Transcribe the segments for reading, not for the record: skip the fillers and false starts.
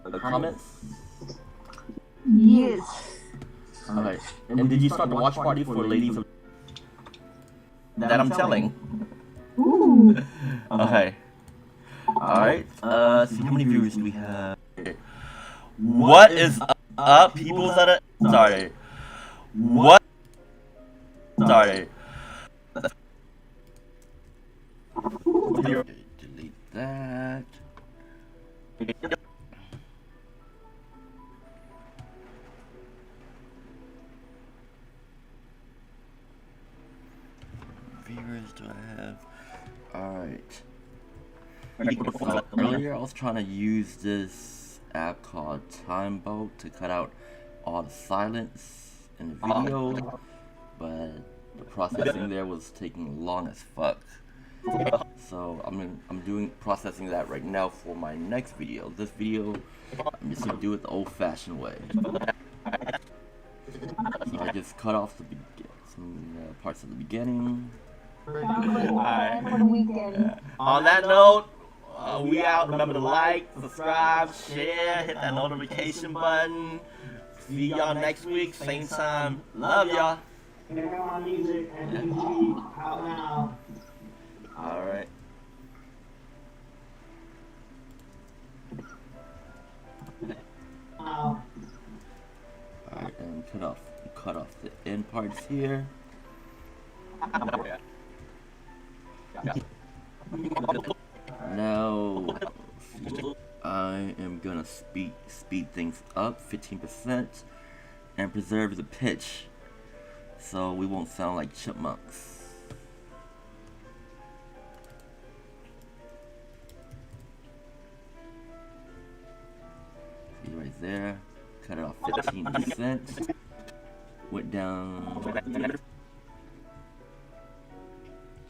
The comments? Yes. Okay. And did you start the watch party for Ladies of that I'm telling? Ooh. Okay. Alright. See how many viewers do we have? What is up, people that are started? What started? Delete that. Viewers do I have? Alright. So earlier I was trying to use this app called Timeboat to cut out all the silence in the video, but the processing there was taking long as fuck. So I'm doing processing that right now for my next video. This video I'm just gonna do it the old-fashioned way. So I just cut off some parts of the beginning. Alright. For the weekend. On that note, we out. Remember to like, subscribe, share, hit that notification button. See y'all next week, same time. Love y'all. Paramount Music and PG out now. Alright. Wow. Alright, and cut off the end parts here. Now I am gonna speed things up 15% and preserve the pitch so we won't sound like chipmunks. See right there, cut it off 15%. Went down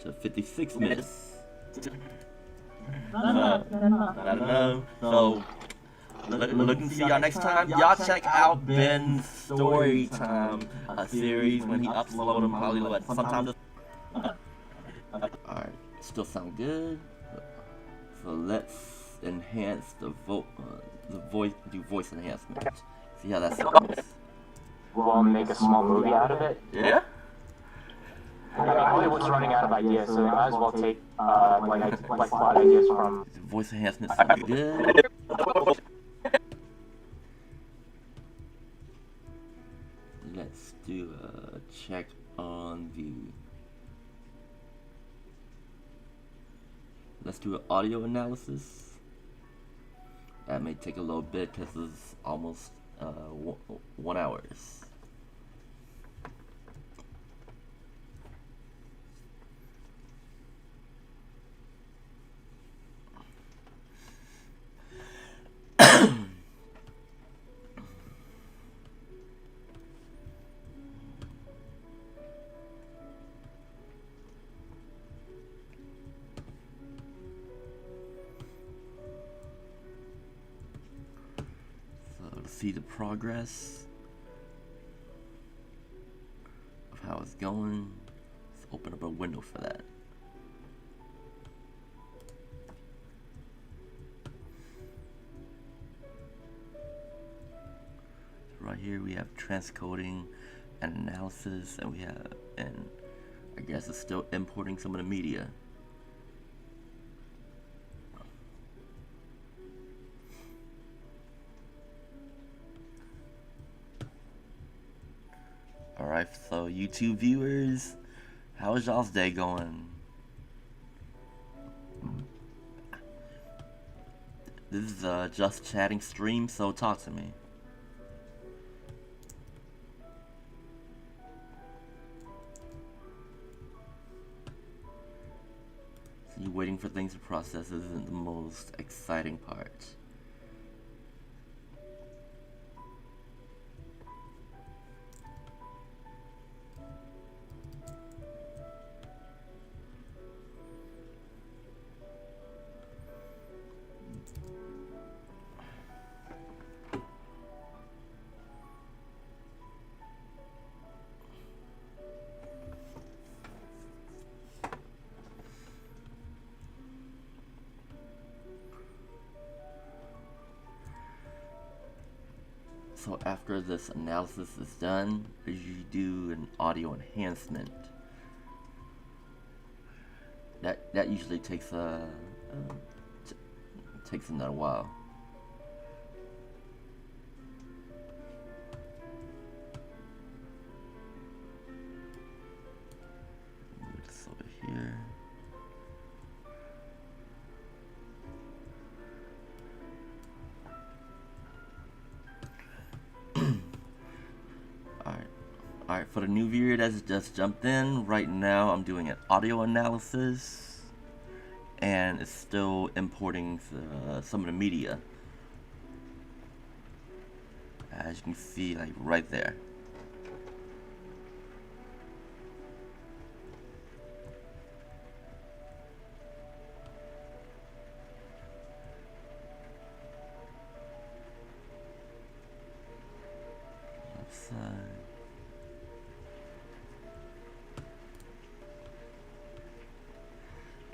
to 56 minutes. Not enough. So, looking to see y'all next time. Y'all check out Ben's Story Time series when he uploads them. Probably what sometimes. Alright, still sound good. So let's enhance the voice. Do voice enhancement. See how that sounds. We'll make a small movie out of it. Yeah. Hollywood's running out of ideas, so they might as well take like plot ideas from. The voice enhancement sounds good. Let's do a check on the. Let's do an audio analysis. That may take a little bit because it's almost 1 hour. See the progress of how it's going. Let's open up a window for that. So right here we have transcoding and analysis, and I guess it's still importing some of the media. Alright, so YouTube viewers, how's y'all's day going? This is a just chatting stream, so talk to me. waiting for things to process isn't the most exciting part. So after this analysis is done, you do an audio enhancement. That usually takes takes another while. Move this over here. Alright, for the new viewer that's just jumped in, right now I'm doing an audio analysis and it's still importing some of the media. As you can see, like right there. Left side.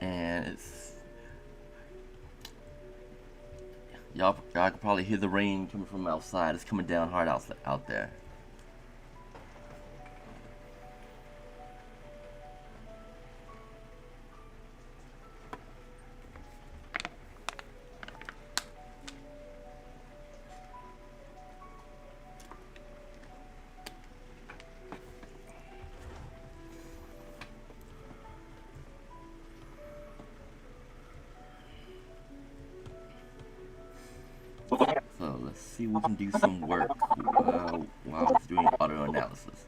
And it's y'all can probably hear the rain coming from outside. It's coming down hard out there. So let's see if we can do some work while I was doing audio analysis.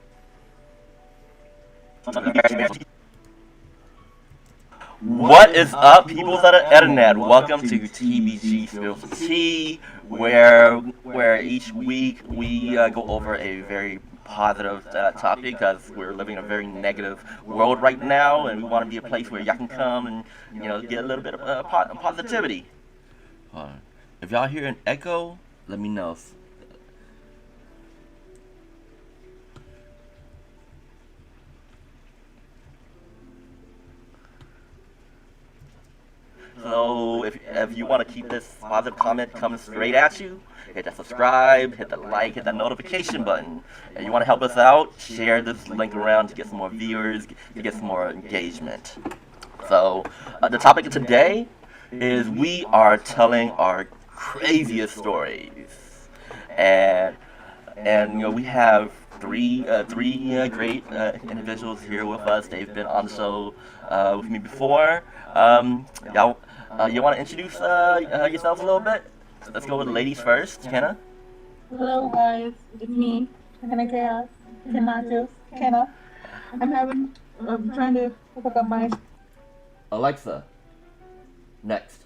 What is up, people of the internet? Welcome to TBG Spill for Tea, where each week we go over a very positive topic because we're living in a very negative world right now, and we want to be a place where y'all can come and get a little bit of positivity. If y'all hear an echo, let me know. So if you want to keep this positive comment coming straight at you, hit that subscribe, hit the like, hit that notification button. And you want to help us out, share this link around to get some more viewers, to get some more engagement. So the topic of today is we are telling our craziest stories, and we have three great individuals here with us. They've been on the show with me before. Y'all, you want to introduce yourselves a little bit? Let's go with the ladies first. Kenna. Hello guys, it's me, Kenna Chaos, Kenna. I'm trying to hook up my... Alexa. Next.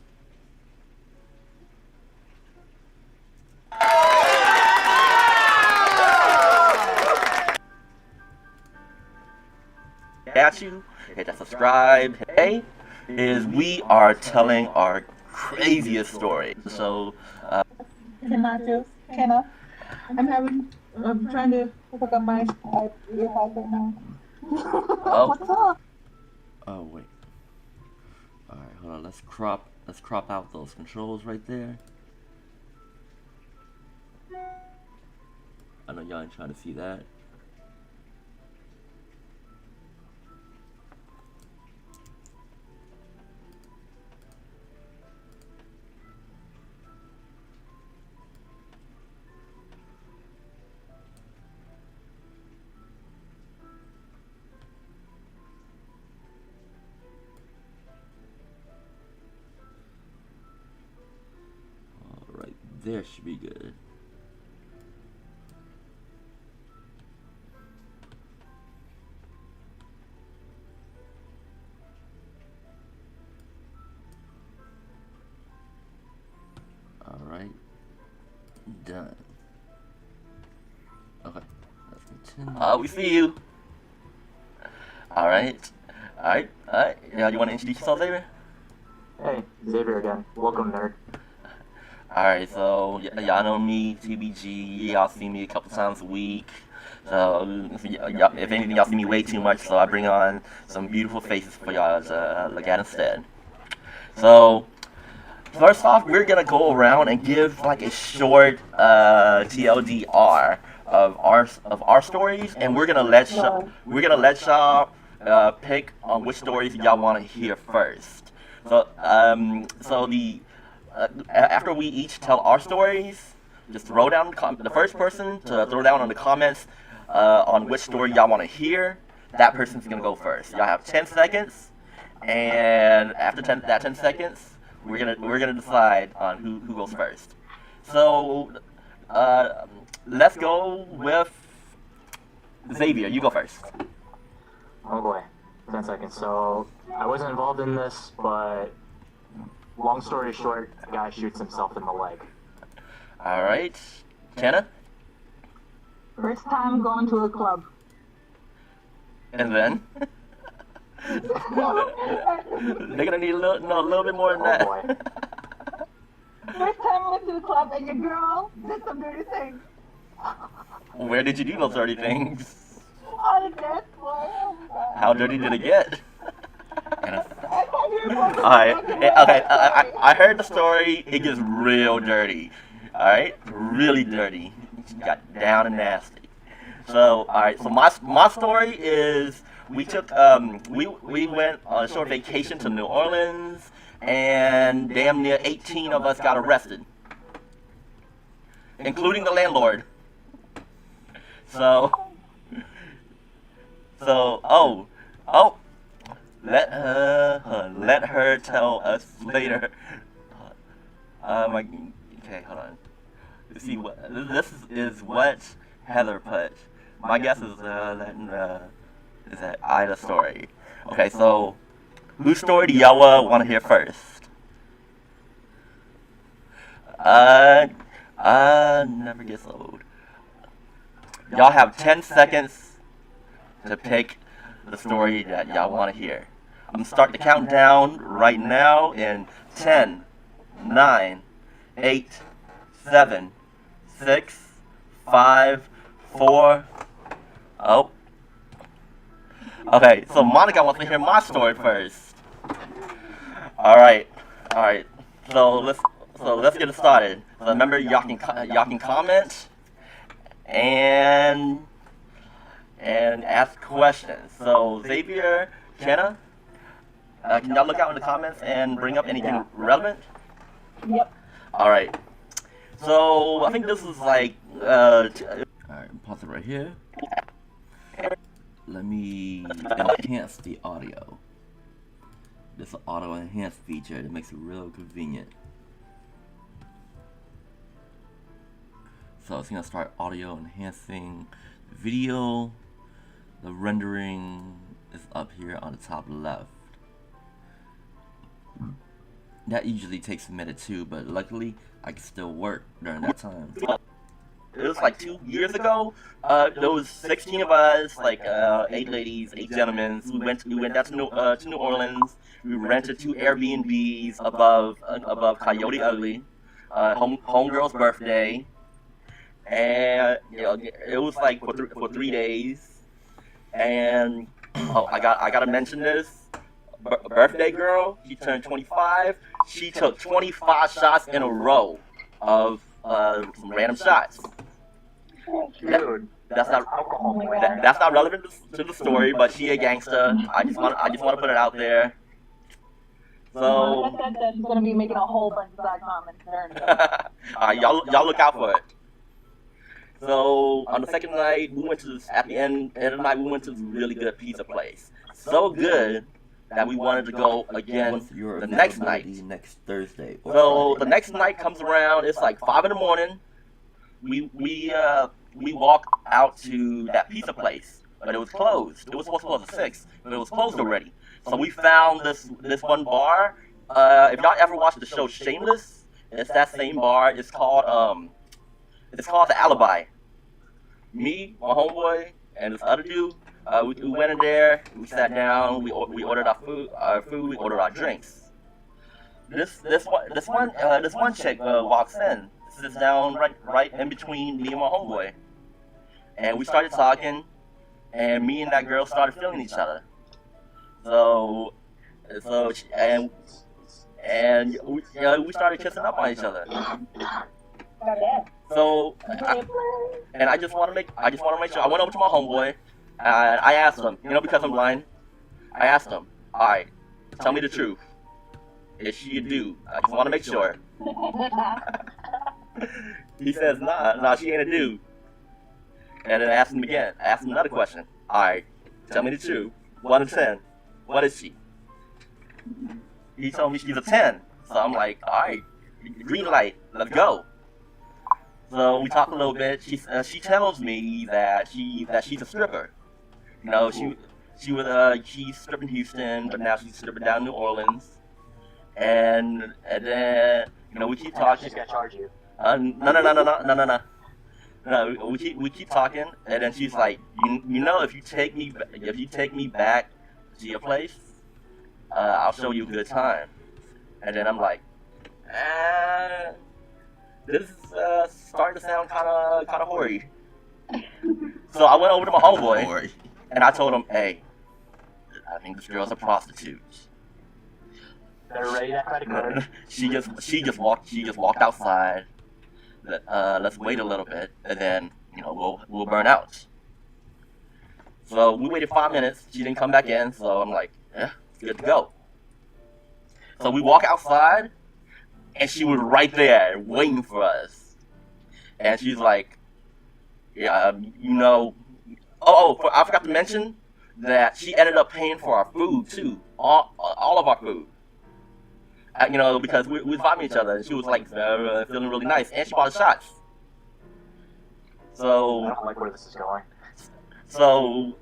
At you, hit that subscribe. Hey, we are telling our craziest story. So, Kenna. I'm trying to hook up my earpods right now. What's up? Oh wait. All right, hold on. Let's crop out those controls right there. I know y'all ain't trying to see that. There should be good. done. Okay, let's continue. We see you. Alright. Yeah, you want to introduce yourself, Xavier? Hey, Xavier again. Welcome, nerd. Alright, so y'all know me, TBG. Y'all see me a couple times a week. So if anything, y'all see me way too much, so I bring on some beautiful faces for y'all to look at instead. So first off, we're gonna go around and give like a short TLDR of our stories, and we're gonna let y'all pick on which stories y'all want to hear first. So after we each tell our stories, just throw down the first person to throw down on the comments on which story y'all want to hear. That person's gonna go first. Y'all have 10 seconds, and after 10 seconds, we're gonna decide on who goes first. So let's go with Xavier. You go first. Oh boy, 10 seconds. So, I wasn't involved in this, but long story short, a guy shoots himself in the leg. All right, Kenna. First time going to a club. And then they're gonna need a little bit more than Oh that. boy. First time I went to the club and your girl did some dirty things. Where did you do those dirty things? On the dance floor. Oh my God. How dirty did it get? I thought you were going to Alright, the okay, I heard the story. It gets real dirty. Alright, really dirty. It got down and nasty. So, alright, so my story is we took we went on a short vacation to New Orleans, and damn near 18 of us got arrested, including the landlord. So let her tell us later. Okay, hold on. Let's see what this is. What Heather put. My guess is that Ida's story. Okay, so whose story do y'all want to hear first? Never gets old. Y'all have 10 seconds to pick the story that y'all want to hear. I'm gonna start the countdown right now in 10, 9, 8, 7, 6, 5, 4. Oh. Okay, so Monica wants to hear my story first. All right. So let's get it started. So remember, y'all can comment and ask questions. So Xavier, Kenna, can y'all look out in the comments and bring up anything relevant? Yep. All right. So I think this is like. All right, pause it right here. Let me enhance the audio. This is an auto enhance feature that makes it real convenient. So it's gonna start audio enhancing video. The rendering is up here on the top left. That usually takes a minute too, but luckily I can still work during that time. It was like 2 years ago. There was 16 of us, like 8 ladies, 8 gentlemen. We went down to New Orleans. We rented 2 Airbnbs above Coyote Ugly, homegirl's birthday, and it was like for 3 days. And I gotta mention this. Birthday girl, she turned 25. She took 25 shots in a row of some random shots. Dude, That's not relevant to the story, but she a gangster. I just want to put it out there. So Monica said that she's gonna be making a whole bunch of bad comments. alright, y'all look out for it. So on the second night, at the end of the night, we went to this really good pizza place. So good that we wanted to go again the next night. Next Thursday. So the next night comes around. It's like 5 in the morning. We walk out to that pizza place, but it was closed. It was supposed to close at 6, but it was closed already. So we found this one bar. If y'all ever watched the show Shameless, it's that same bar. It's called It's called The Alibi. Me, my homeboy, and this other dude, we went in there, we sat down, we ordered our food, we ordered our drinks. This one chick walks in, sits down right in between me and my homeboy, and we started talking, and me and that girl started feeling each other. And we started kissing up on each other. So, I just want to make sure. I went over to my homeboy, and I asked him, because I'm blind, I asked him, all right, tell me the truth. Is she a dude? I just want to make sure. He says, nah, she ain't a dude. And then I asked him again. I asked him another question. All right, tell me the truth. 1 to 10, what is she? He told me she's a 10. So I'm like, all right, green light, let's go. So we talk a little bit. She tells me that she's a stripper. She's stripping Houston, but now she's stripping down New Orleans. And then we keep talking. She's gonna charge you. No. We keep talking, and then she's like, if you take me back to your place, I'll show you a good time. And then I'm like, this is starting to sound kind of hoary. So I went over to my homeboy, and I told him, hey, I think this girl's a prostitute. They're ready that credit card. She just walked outside. Let's wait a little bit, and then we'll burn out. So we waited 5 minutes. She didn't come back in, so I'm like, yeah, it's good to go. So we walk outside, and she was right there waiting for us. And she's like, yeah, I forgot to mention that she ended up paying for our food too, all of our food. Because we was vibing each other, and she was like feeling really nice, and she bought us shots. So I don't like where this is going. So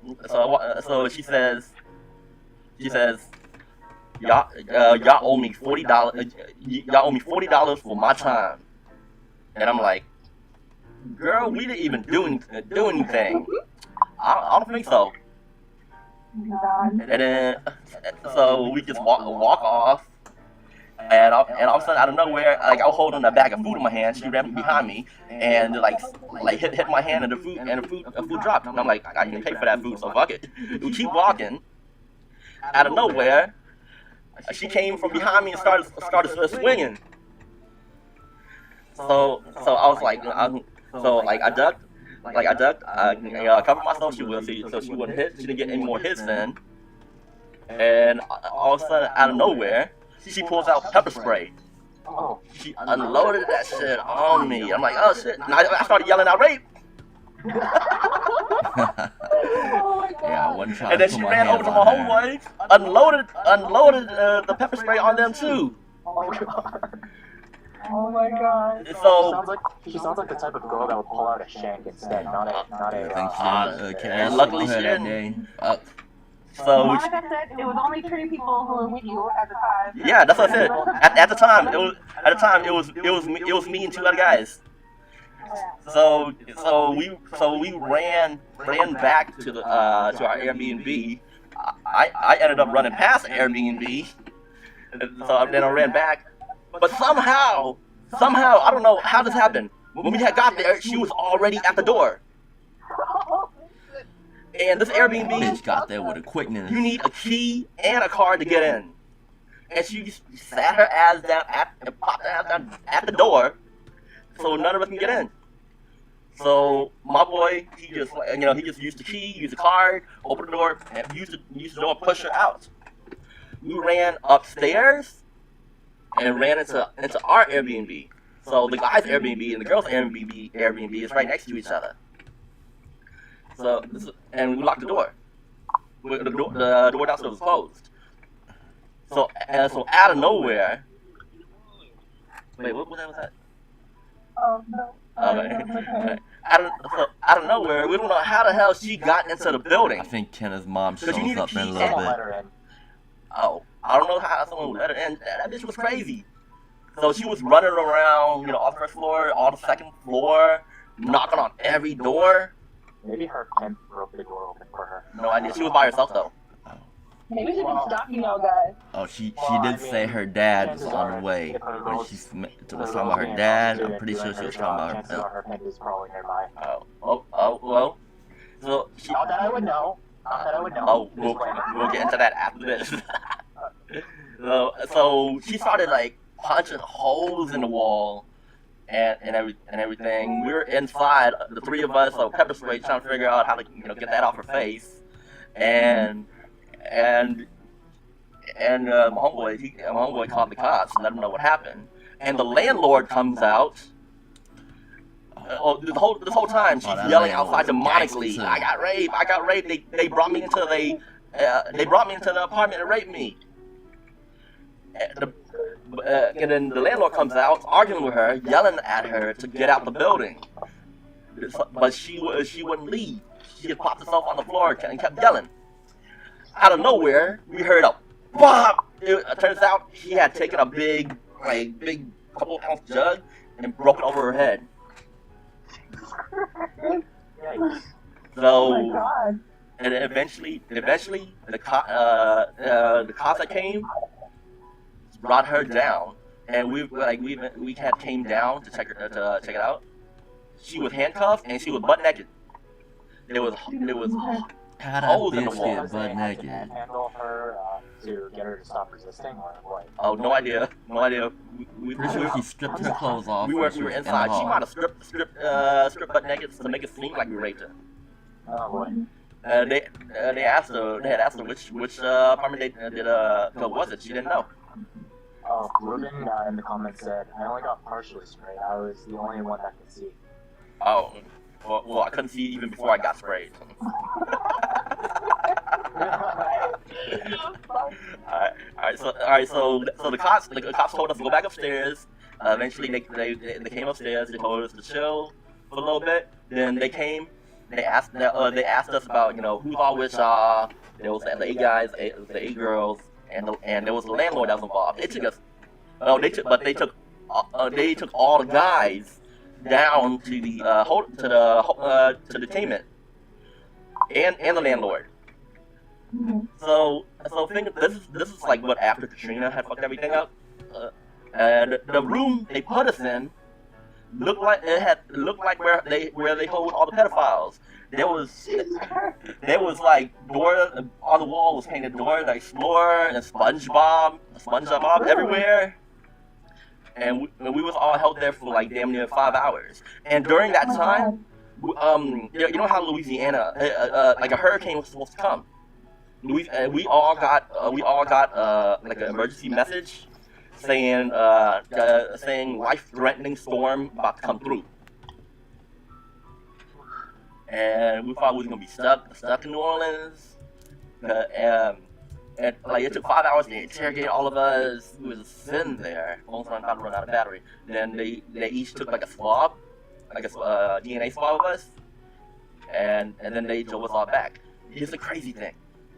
she says, y'all owe me $40. Y'all owe me $40 for my time, and I'm like, girl, we didn't even do anything. I don't think so. And then so we just walk off. And all of a sudden, out of nowhere, like I was holding a bag of food in my hand. She ran behind me and like hit my hand, and the food dropped. And I'm like, I didn't pay for that food, so fuck it. We keep walking. Out of nowhere, she came from behind me and started swinging. So I was like, I ducked, I covered myself so she wouldn't hit. She didn't get any more hits then. And all of a sudden, out of nowhere, she pulls out pepper spray. Oh. She unloaded that shit on me. I'm like, oh shit. And I started yelling out rape. Yeah, one shot. And then she ran over to my homeboy, unloaded the pepper spray on them too. Oh god. Oh my god. So she sounds like the type of girl that would pull out a shank instead, not a. And luckily she didn't. So like I said, it was only 3 people who were with you at the time. Yeah, that's what I said. At the time, it was me and 2 other guys. So we ran back to our Airbnb. I ended up running past the Airbnb. So then I ran back. But somehow, I don't know how this happened. When we had got there, she was already at the door. And this Airbnb Bitch got there with a quickness. You need a key and a card to get in. And she just sat her ass down and popped her ass down at the door, so none of us can get in. So my boy, he just used the key, used the card, opened the door, and used the door and pushed her out. We ran upstairs and ran into our Airbnb. So the guy's Airbnb and the girl's Airbnb is right next to each other. So and we locked the door. The door downstairs was closed. So out of nowhere. Wait, what was that? Oh no. Okay. Out of nowhere, we don't know how the hell she got into the building. I think Kenna's mom shows you need up a in a key little and bit. Oh, I don't know how someone would let her in. That bitch was crazy. So she was running around, all the first floor, all the second floor, knocking on every door. Maybe her pimp broke the door open for her. No idea. She was by herself though. Maybe she's been stalking y'all guys. Oh, she Well, did I mean, say her dad was chances on are, the way. if her When girl's- she was if her talking girl's about her being dad, prostituted I'm pretty and sure doing she was her talking job, about chances her are her pimp is probably nearby. well. So she, Not that I would know. Not that I would know. oh, Just playing. we'll get into that after this. So she started like punching holes in the wall and everything. We were inside, the three of us, so pepper spray, trying to figure out how to get that off her face. And my homeboy called the cops and let them know what happened. And the landlord comes out. This whole time she's yelling outside demonically, "I got raped! I got raped! They brought me into the apartment and raped me." And then the landlord comes out, arguing with her, yelling at her to get out the building. But she wouldn't leave. She just popped herself on the floor and kept yelling. Out of nowhere, we heard a pop. It turns out she had taken a big couple-ounce jug and broke it over her head. Yikes. Oh my So, god. and then eventually, the cops that came brought her down, and we had came down to check it out. She was handcuffed and she was butt naked. There was How that holes in the bitch wall. get butt They naked? handle her to get her to stop resisting, or what? Oh, no idea. We Pretty sure she stripped her clothes off. we when were she was in the inside. She hall. might have stripped butt naked to make it seem like we raped her. Oh boy. They asked her. They had asked her which apartment they did was it? She didn't know. Oh, Ruben in the comments said, I only got partially sprayed. I was the only one that could see. Oh, well, I couldn't see even before I got sprayed. Alright. So the cops told us to go back upstairs. Eventually, they came upstairs. They told us to chill for a little bit. Then they came. They asked us about who's all with y'all. There was the 8 guys, the 8 girls, and there was the landlord that was involved. They took us. They took all the guys down to the tenement and the landlord. So think this is like what after Katrina had fucked everything up, and the room they put us in looked like where they hold all the pedophiles. There was like door on the wall was painted Dora the Explorer and SpongeBob everywhere. And we was all held there for like damn near 5 hours. And during that time, you know how Louisiana, like a hurricane was supposed to come. We all got like an emergency message saying life-threatening storm about to come through. And we thought we was gonna be stuck in New Orleans. And like it took 5 hours to interrogate all of us. We was sitting there, almost about to run out of battery. Then they each took like a swab, like a DNA swab of us, and then they drove us all back. Here's the crazy thing: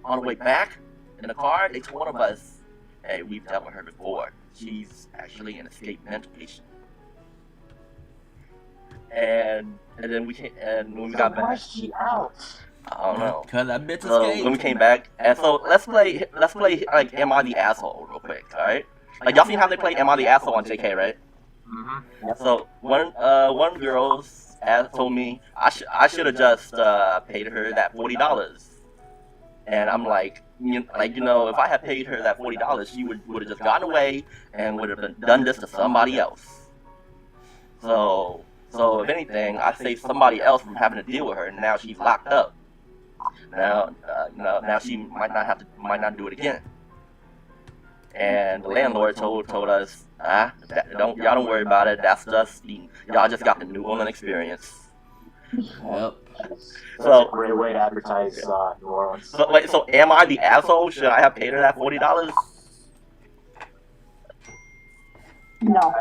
on the way back in the car, they told one of us, "Hey, we've dealt with her before. She's actually an escaped mental patient." And then when we got Why back, is she out? I don't know. Cause that bitch So escaped. when we came back, and so let's play like Am I the Asshole real quick, alright? Like y'all seen how they play Am I the Asshole on JK, right? Mm-hmm. Yep. So one girl told me I should have just paid her that $40, and I'm like, if I had paid her that $40, she would have just gotten away and would have done this to somebody else. So if anything, I saved somebody else from having to deal with her, and now she's locked up. Now she might not do it again. And the landlord told us, y'all don't worry about it. That's just y'all just got the New Orleans experience. Yep. That's So- a great way to advertise New Orleans. So wait, so am I the asshole? Should I have paid her that $40? No.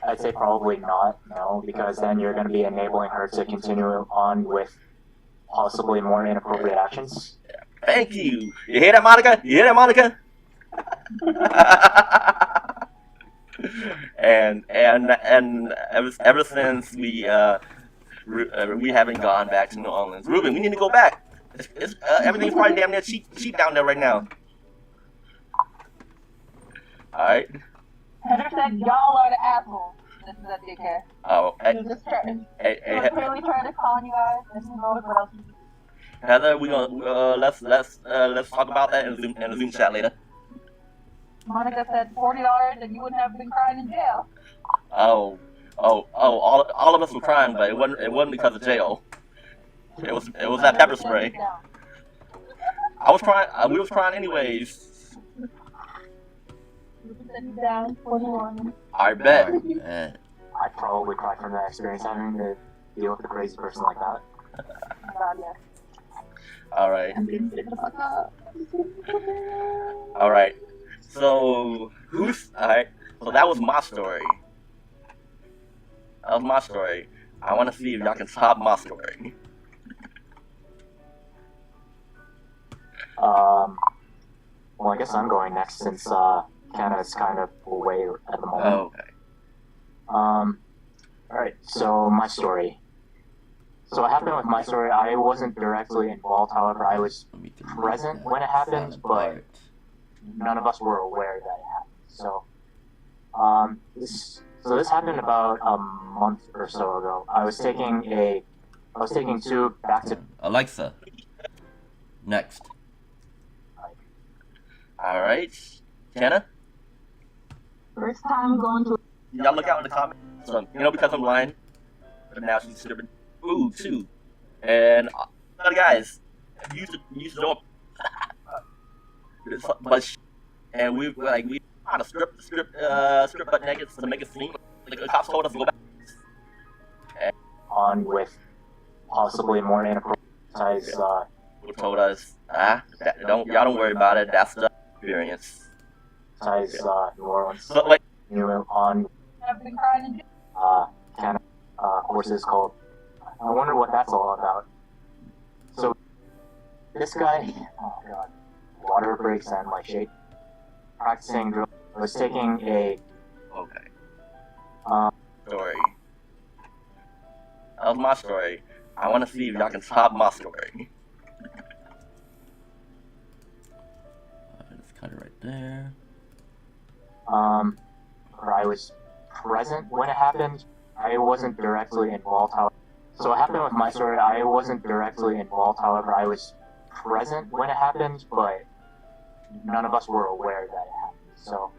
I'd say probably not, no, because then you're going to be enabling her to continue on with possibly more inappropriate actions. Thank you. You hear that, Monica? and ever since we we haven't gone back to New Orleans. Ruben, we need to go back. Everything's probably damn near cheap down there right now. Alright. Heather said, y'all are the assholes. This is a dickhead. Oh, He was just trying. hey, He was clearly trying to con you guys. And who knows what else he did. Heather, we gonna let's talk about that in the Zoom chat later. Monica said $40 and you wouldn't have been crying in jail. Oh, all of us were crying, but it wasn't because of jail. It was that pepper spray. I was crying. We was crying anyways. Down 41. I bet. I'd probably cry from that experience having to deal with a crazy person like that. God, yeah. All right. Get the fuck up. All right. So all right. So that was my story. That was my story. I want to see if y'all can top my story. Well, I guess I'm going next since Canada's kind of away at the moment. Oh, okay. Alright, so my story. So what happened with my story, I wasn't directly involved, however, I was Let me present when it happened, but none of us were aware that it happened. So, this happened about a month or so ago. I was taking two back-to Alexa. Next. All right. Kenna, First time going to. y'all look out in the comments. Because I'm blind. But now she's stupid. Ooh, too. And other guys, use the door. And we kind of strip butt naked to make it seem like the cops told us to go back. on with possibly more inappropriate Who told us, y'all don't worry about it. That's the experience. New Orleans. So like, On I've been crying in jail. Canada courses called. I wonder what that's all about. So this guy, oh god, water breaks and like shade practicing drill. Was taking a okay. um Story. That was my story. I want to see if y'all can top my story. Let's cut it right there. where I was present when it happened. I wasn't directly involved. So what happened with my story, I wasn't directly involved. However, I was present when it happened, but none of us were aware that it happened. So,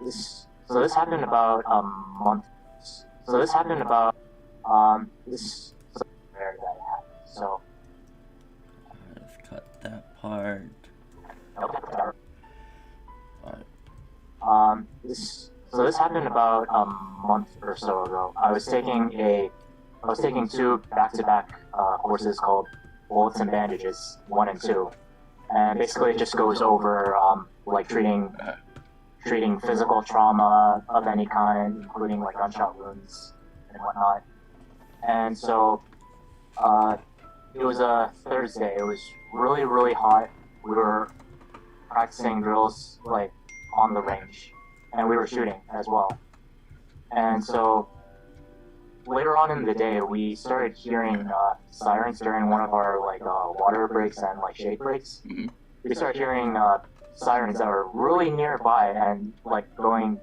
this happened about a month. So this happened about this aware that it happened. So Let's cut that part. Alright. This happened about a month or so ago. I was taking two back-to-back courses called Bullets and Bandages 1 and 2, and basically it just goes over like treating physical trauma of any kind, including like gunshot wounds and whatnot. And so it was a Thursday. It was really, really hot. We were practicing drills like on the range, and we were shooting as well. And so later on in the day, we started hearing sirens during one of our like water breaks and like shade breaks. Mhm. We started hearing sirens that were really nearby and like going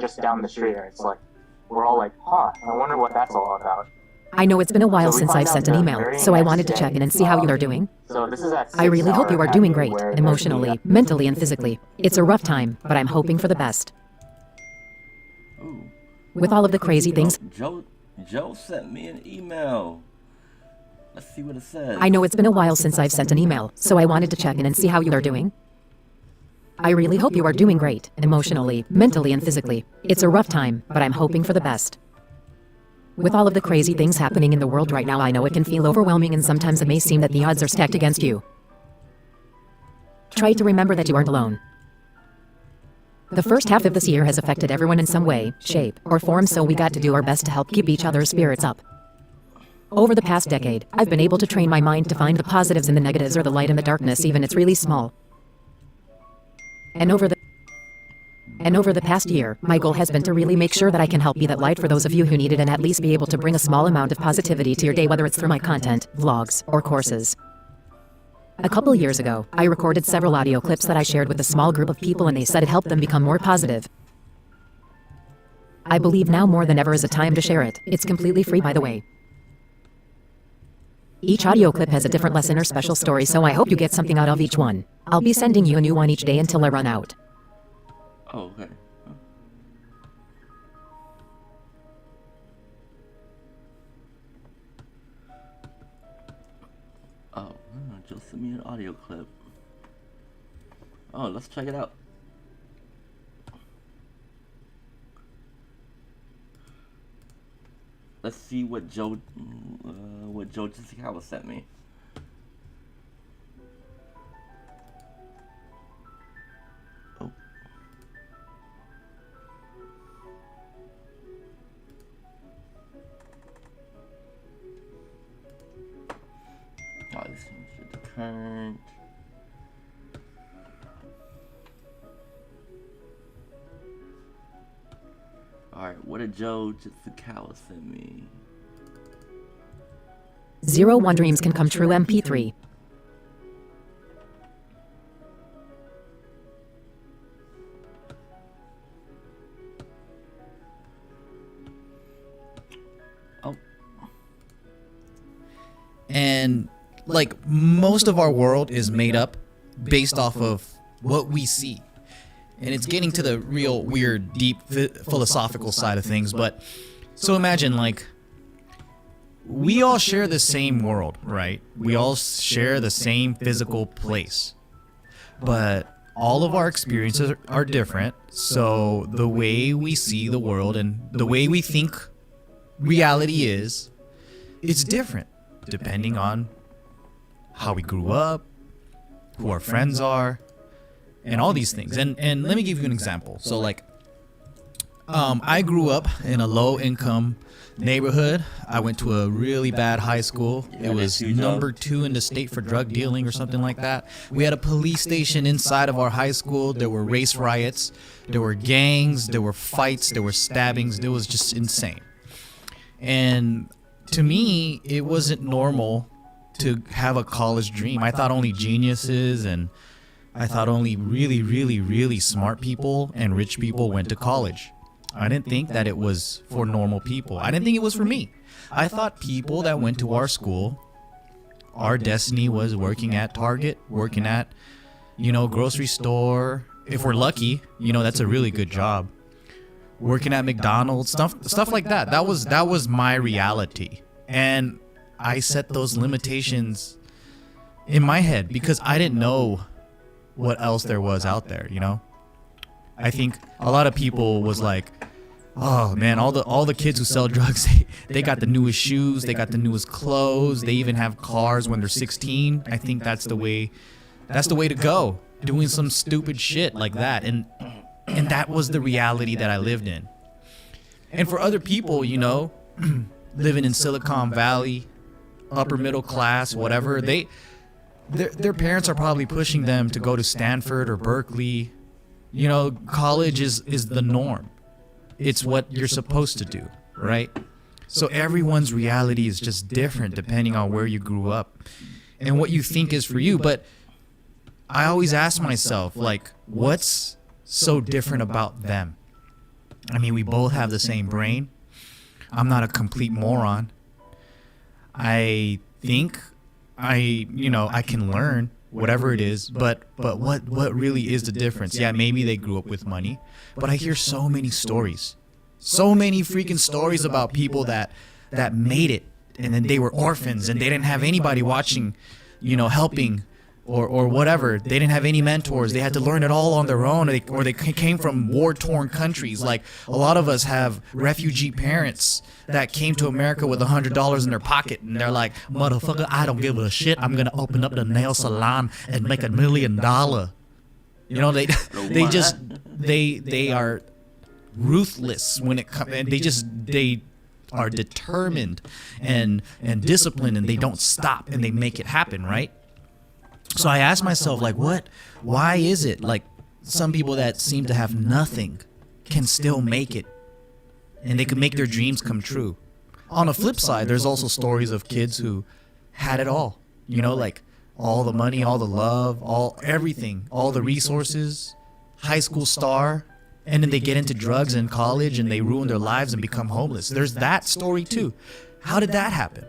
just down the street. And it's like we're all like, huh? I wonder what that's all about. I know it's been a while So we since find I've out sent an the email, very so I next wanted to day, check in and see how you are doing. So this is at I really hope you are 6 doing hour great, where emotionally, mentally, and physically. It's a rough time, but I'm hoping for the best. Ooh. With all of the crazy things, Joe sent me an email. Let's see what it says. I know it's been a while since I've sent an email, so I wanted to check in and see how you are doing. I really hope you are doing great, emotionally, mentally, and physically. It's a rough time, but I'm hoping for the best. With all of the crazy things happening in the world right now, I know it can feel overwhelming and sometimes it may seem that the odds are stacked against you. Try to remember that you aren't alone. The first half of this year has affected everyone in some way, shape, or form, so we got to do our best to help keep each other's spirits up. Over the past decade, I've been able to train my mind to find the positives in the negatives or the light in the darkness, even it's really small. And over the And over the past year, my goal has been to really make sure that I can help be that light for those of you who need it and at least be able to bring a small amount of positivity to your day, whether it's through my content, vlogs, or courses. A couple years ago, I recorded several audio clips that I shared with a small group of people and they said it helped them become more positive. I believe now more than ever is a time to share it. It's completely free, by the way. Each audio clip has a different lesson or special story, so I hope you get something out of each one. I'll be sending you a new one each day until I run out. Oh, okay. Oh, just send me an audio clip. Oh, let's check it out. Let's see what Joe Jessicawa sent me. Oh. Oh, this one should be current. Alright, what did Joe Jessicawa send me? 01 Dreams Can Come True MP3. Oh. And like most of our world is made up based off of what we see. And it's getting to the real weird, deep philosophical side of things. But so imagine, like, we all share the same world, right? We all share the same physical place. But all of our experiences are different. So the way we see the world and the way we think reality is, it's different depending on how we grew up, who our friends are, and all these things. And let me give you an example. So like, I grew up in a low income neighborhood. I went to a really bad high school. It was number 2 in the state for drug dealing or something like that. We had a police station inside of our high school. There were race riots. There were gangs. There were fights. There were stabbings. It was just insane. And to me, it wasn't normal to have a college dream. I thought only geniuses and I thought only really, really, really smart people and rich people went to college. I didn't think that it was for normal people. I didn't think it was for me. I thought people that went to our school, our destiny was working at Target, working at, grocery store. If we're lucky, that's a really good job. Working at McDonald's, stuff like that. That was my reality. And I set those limitations in my head because I didn't know what else there was out there, I think a lot of people was like, oh man, all the kids who sell drugs, they got the newest shoes, they got the newest clothes, they even have cars when they're 16. I think that's the way to go, doing some stupid shit like that. And that was the reality that I lived in. And for other people, living in Silicon Valley, upper middle class, whatever, their parents are probably pushing them to go to Stanford or Berkeley. College is the norm. It's what you're supposed to do, right? So everyone's reality is just different depending on where you grew up and what you think is for you. But I always ask myself, like, what's so different about them? I mean, we both have the same brain. I'm not a complete moron. I think I can learn whatever it is, but what really is the difference? Yeah, maybe they grew up with money, but I hear so many stories, so many freaking stories about people that made it, and then they were orphans, and they didn't have anybody watching, helping, or whatever. They didn't have any mentors. They had to learn it all on their own, or they came from war-torn countries. Like, a lot of us have refugee parents that came to America with $100 in their pocket, and they're like, motherfucker, I don't give a shit. I'm gonna open up the nail salon and make $1 million. They are ruthless when it comes, and they are determined and disciplined, and they don't stop, and they make it happen, right? So I asked myself, like, why is it, like, some people that seem to have nothing can still make it, and they can make their dreams come true. On the flip side, there's also stories of kids who had it all, you know, like all the money, all the love, all everything, all the resources, high school star, and then they get into drugs in college and they ruin their lives and become homeless. There's that story too. How did that happen?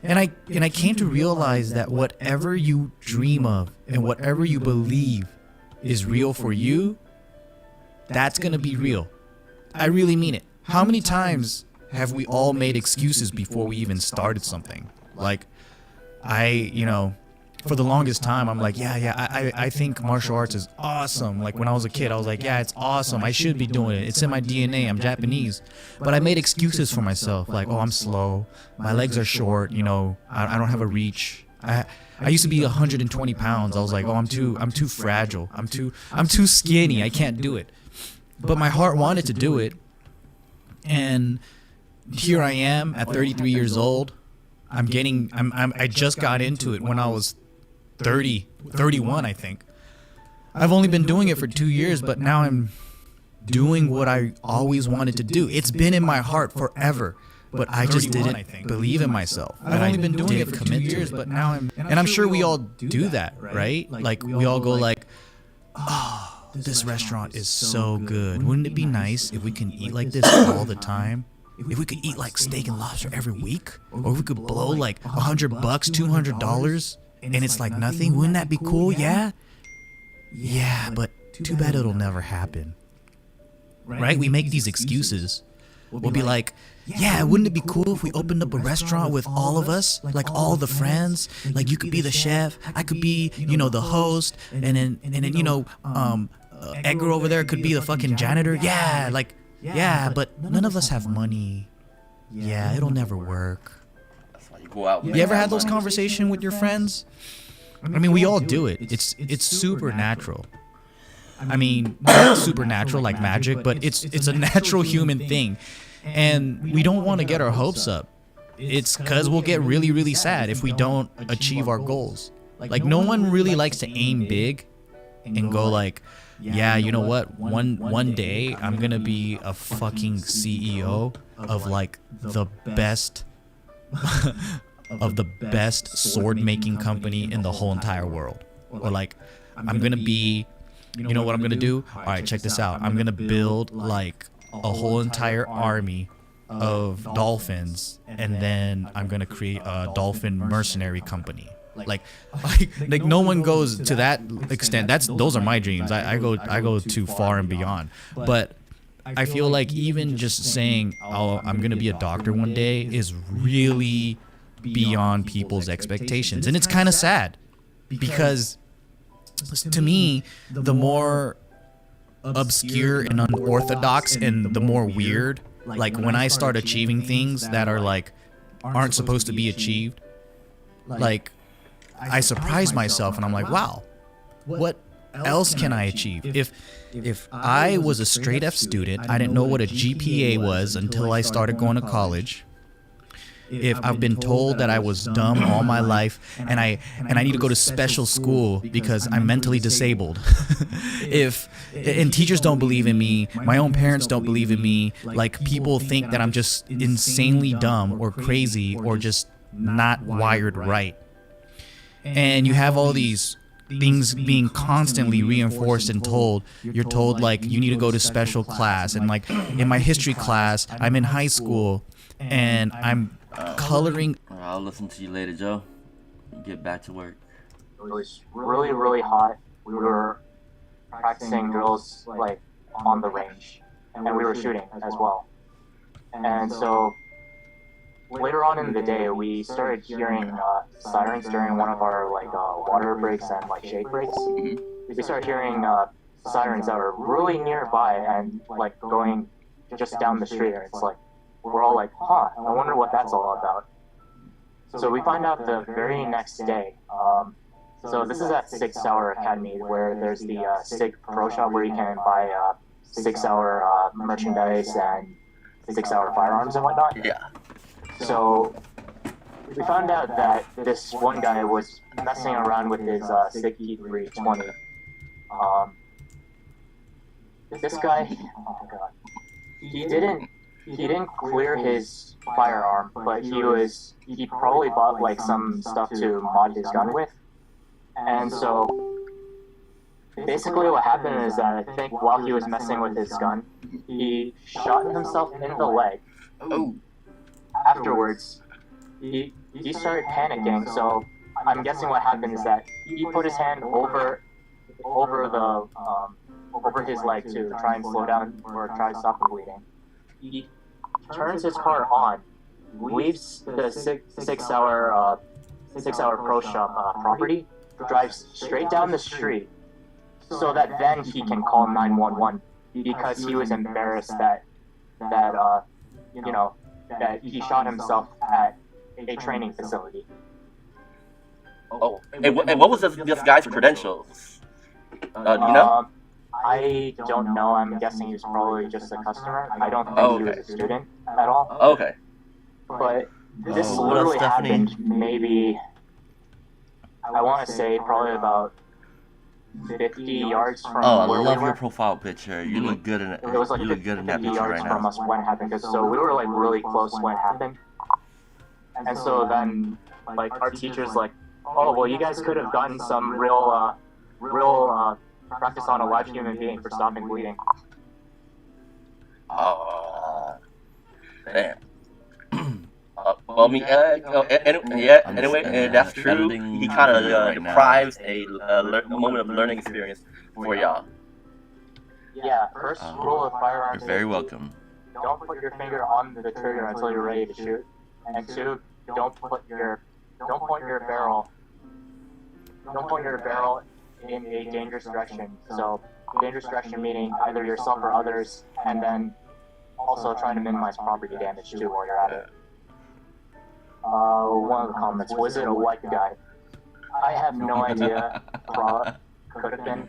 And I came to realize that whatever you dream of and whatever you believe is real for you, that's gonna be real. I really mean it. How many times have we all made excuses before we even started something? Like, for the longest time, I'm like, I think martial arts is awesome. Like, when I was a kid, I was like, yeah, it's awesome. I should be doing it. It's in my DNA. I'm Japanese. But I made excuses for myself. Like, oh, I'm slow. My legs are short. I don't have a reach. I used to be 120 pounds. I was like, oh, I'm too fragile. I'm too skinny. I can't do it. But my heart wanted to do it. And here I am at 33 years old. I just got into it when I was 31, I think. I've only been doing it for 2 years, but now I'm doing what I always wanted to do. It's been in my heart forever, but I just didn't believe in myself. I've only been doing it for 2 years, but now and I'm sure we all do that, right? Like, we all go like, oh, this restaurant is so good. Wouldn't it be nice if we can eat like this all the time? If we could eat like steak and lobster every week, or if we could blow like $100, $200, and it's like nothing, wouldn't that be cool? Yeah, but too bad it'll never happen, right? We make these excuses. We'll be like, yeah, wouldn't it be cool if we opened up a restaurant with all of us, like all the friends? Like, you could be the chef, I could be, the host, and then Edgar over there could be the fucking janitor. Yeah, but none of us have money. Yeah, it'll never work. That's why you go out. You ever had those conversations with your friends? I mean, we all do it. It's supernatural. I mean, not supernatural like magic, but it's a natural human thing. And we don't want to get our hopes up. It's because we'll get really, really sad if we don't achieve our goals. Like, no one really likes to aim big and go like, yeah, you know what? One day I'm gonna be a fucking CEO of like the best of the best sword making company in the whole entire world. Or like, I'm gonna be, you know what I'm gonna do? All right, check this out. I'm gonna build like a whole entire army of dolphins, and then I'm gonna create a dolphin mercenary company. Like no one goes to that extent. Those are my dreams. I go too far and beyond. But I feel like even just saying, oh, I'm gonna be a doctor one day is really beyond people's expectations, and it's kind of sad because to me, the more obscure and unorthodox and the more weird, like when I start achieving things that are like aren't supposed to be achieved, like I surprise myself and I'm like, wow, what else can I achieve? If I was a straight F student, I didn't know what a GPA was until I started going to college. If I've been told that I was dumb all my life and I need to go to special school because I'm mentally disabled. And teachers don't believe in me, my own parents don't believe in me, like people think that I'm just insanely dumb or crazy or just not wired right. And you have all these things being constantly reinforced and told. You're told like you need to go to special class, and like in my history class, I'm in high school and I'm coloring. I'll listen to you later, Joe. Get back to work. It was really, really hot. We were practicing drills like on the range, and we were shooting as well. And so later on in the day, we started hearing sirens during one of our like water breaks and like shake breaks. We started hearing sirens that were really nearby and like going just down the street. And it's like we're all like, huh? I wonder what that's all about. So we find out the very next day. So this is at 6 Hour Academy, where there's the SIG Pro Shop where you can buy 6 Hour merchandise and 6 Hour firearms and whatnot. Yeah. So we found out that this one guy was messing around with his SIG P320, this guy, oh god, he didn't clear his firearm, but he probably bought like some stuff to mod his gun with, and so basically what happened is that I think while he was messing with his gun, he shot himself in the leg. Oh, Afterwards, he started panicking, so I'm guessing what happened is that he put his hand over his leg to try and slow down or try to stop the bleeding. He turns his car on, leaves the six hour pro shop property, drives straight down the street, so that then he can call 911 because he was embarrassed that he shot himself at a training facility. Oh, and what was this guy's credentials? Do you know? I don't know. I'm guessing he's probably just a customer. I don't think he was a student at all. Okay. But this Oh, literally Stephanie. happened maybe, I want to say probably about 50 yards from oh, I where love we your were. profile picture. You look good in it. It was like You look good in that 50 picture yards right from now. us when it happened. So we were like really close when it happened. And so then, like, our teacher's like, oh, well, you guys could have gotten some real practice on a live human being for stopping bleeding. Damn. Well, I mean, anyway, that's true. editing He kind of video right now. deprives a moment of learning experience for y'all. Yeah, first rule of firearms You're very is welcome. don't put your finger on the trigger until you're ready to shoot. And two, don't point your barrel in a dangerous direction. So dangerous direction meaning either yourself or others, and then also trying to minimize property damage too while you're at it. One of the comments, was it a white guy? I have no idea. Could have been.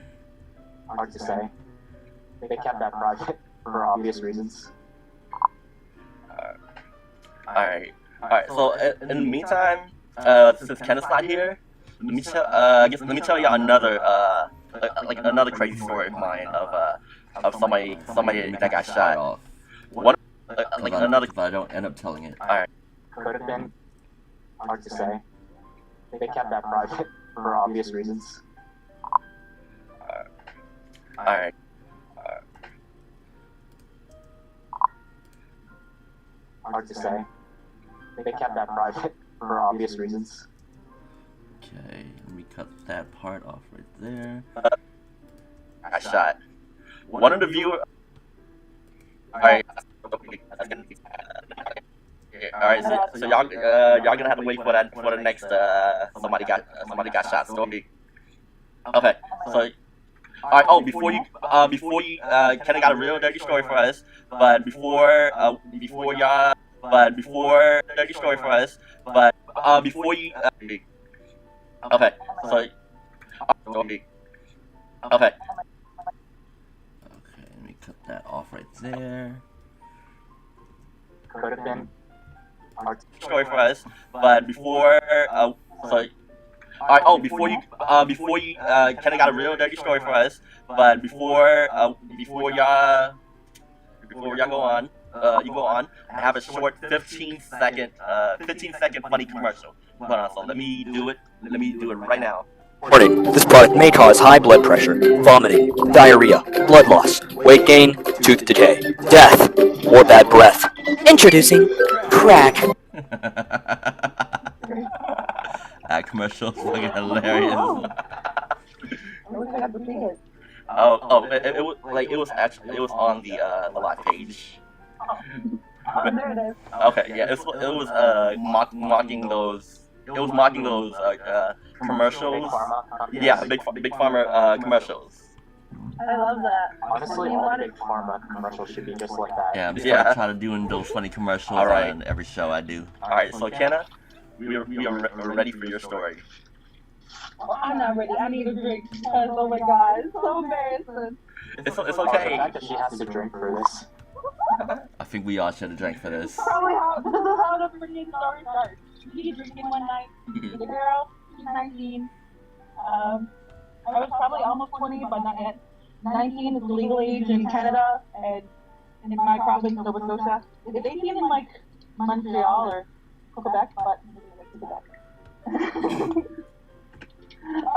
Hard to say. They kept that private for obvious reasons. Alright. So in the meantime, since Kenneth's not here, let me tell y'all another another crazy story of mine of somebody that got shot. Off. One If I don't end up telling it. Could have been. Hard to say. They kept that private for obvious reasons. Alright. Hard to say. They kept that private for obvious reasons. Okay, let me cut that part off right there. Got shot. One of the viewers. Alright. Alright, so y'all gonna have to wait for the next somebody got shot story. Okay, so alright. Oh, before you Kenny got a real dirty story for us, but before dirty story for us, but before you okay, so okay. Okay, let me cut that off right there. Could have been. Hard to Story for us, but before alright. Oh, before you Kenny got a real dirty story for us, but before y'all go on, I have a short 15 second funny commercial. Hold on, so let me do it right now. Warning, this product may cause high blood pressure, vomiting, diarrhea, blood loss, weight gain, tooth decay, death, or bad breath. Introducing crack. That commercial is fucking hilarious. I wish I got to see it. It was on the live page. Oh, there it is. Okay, yeah, it was mocking those commercials. Big Pharma companies. Yeah, big pharma commercials. I love that. Honestly, You all want Big Pharma commercials should be just like that. Yeah, I'm just Yeah. gonna try to doing those funny commercials Alright. on every show I do. Alright, so Kenna, we are ready for your story. Oh, I'm not ready. I need a drink because, oh my god, it's so embarrassing. It's The okay. fact that she has to drink for this. I think we all should have drank for this. Probably how this is how the freaking story starts. She's drinking one night with a girl. She's 19. I was probably almost 20, but not yet. 19 is the legal age in Canada, and in my province, Nova Scotia. It's 18 in like Montreal or Quebec, but Quebec.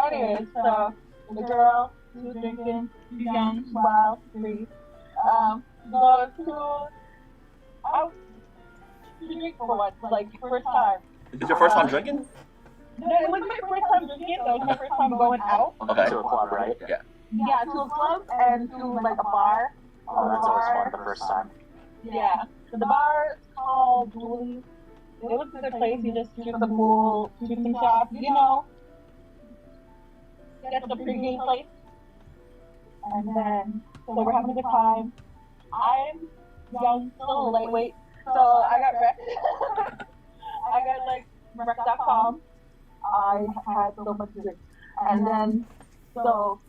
Anyway, so the girl, she was drinking, she's young, wild, free. Goes to out to drink for once, like first time. Is this your first time drinking? No, it wasn't my first time drinking, so it was my first time going out. Okay. To a club, right? Yeah. Yeah, to a club and to like a bar. Oh, that's always fun the first time. Yeah. So the bar is called Julie. It was a good place. You just shoot the pool, shoot some shots, you know. That's the pregame place. And then, so we're having a good time. I'm young, still a lightweight, so I got wrecked. I got like wrecked.com. I had so much to drink. And then, so,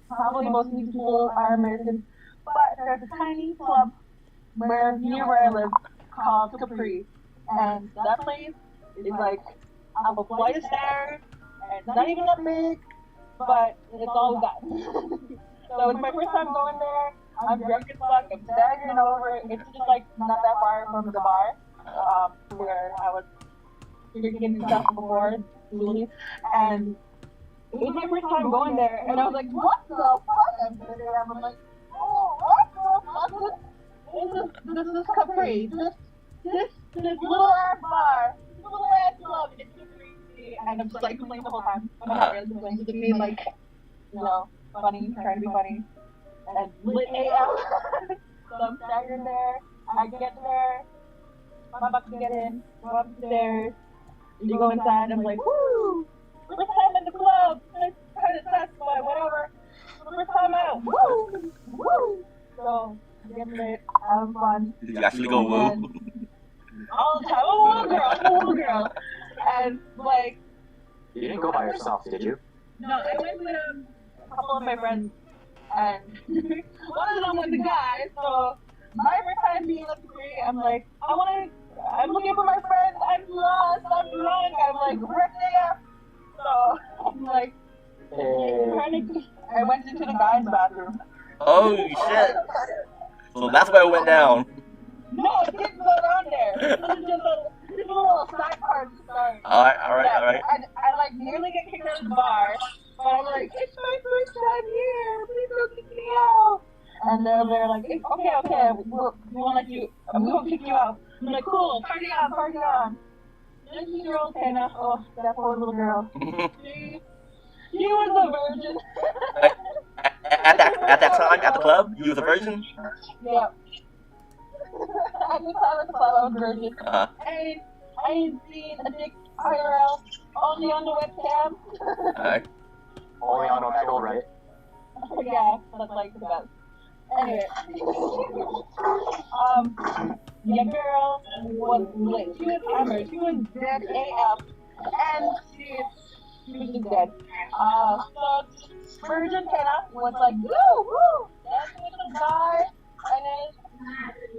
probably most of these people are American, but there's a tiny club near where I live called Capri. And that place is like up a flight of stairs, and it's not even that big, but it's all we got. So it's my first time going there. I'm drunk as fuck. I'm staggering over. It's just like not that far from the bar where I was drinking stuff before, Julie. And it was my first time going there, and I was like, what the fuck? I'm sitting there, I'm like, oh, what the fuck? This is Capri. This little ass bar, this little ass club in Capri. And I'm just like complaining the whole time. I'm not really complaining, just being like, you know, funny, trying to be funny. And lit AF. So I'm staggering there. I get there. I'm about to get in. Go upstairs. You go inside. I'm like, woo! First time in the club. Kind of satisfied, whatever. First time out. Woo! Woo! So, getting lit, having fun. Did you actually go woo? All the time. I'm a little girl. And, like... You didn't go by yourself, did you? No, I went with a couple of my friends. And one of them was a guy, so my first time being at the Capri, I'm like, I'm looking for my friends, I'm lost, I'm drunk, I'm like, where's there? So, I'm like, I went into the guy's bathroom. Oh shit! So that's where it went down. No, it didn't go down there. This is just a little side part of the story. Alright. I like nearly get kicked out of the bar. But I'm like, it's my first time here. Please don't kick me out. And they're like, okay, we won't let you. We won't kick you out. I'm like, cool, party on. 19-year-old Hannah, oh, that poor little girl. She was a virgin. At that time, at the club, you was a virgin? Yeah. At the time at the club, I was a virgin. Uh-huh. I ain't seen a dick IRL, only on the webcam. Alright. Only on Omegle, right? Yeah, that's like the best. Anyway, the girl was lit. She was hammered. She was dead AF, and she was just dead. So Virgin Kenna was like, woo, dancing with the guy, and then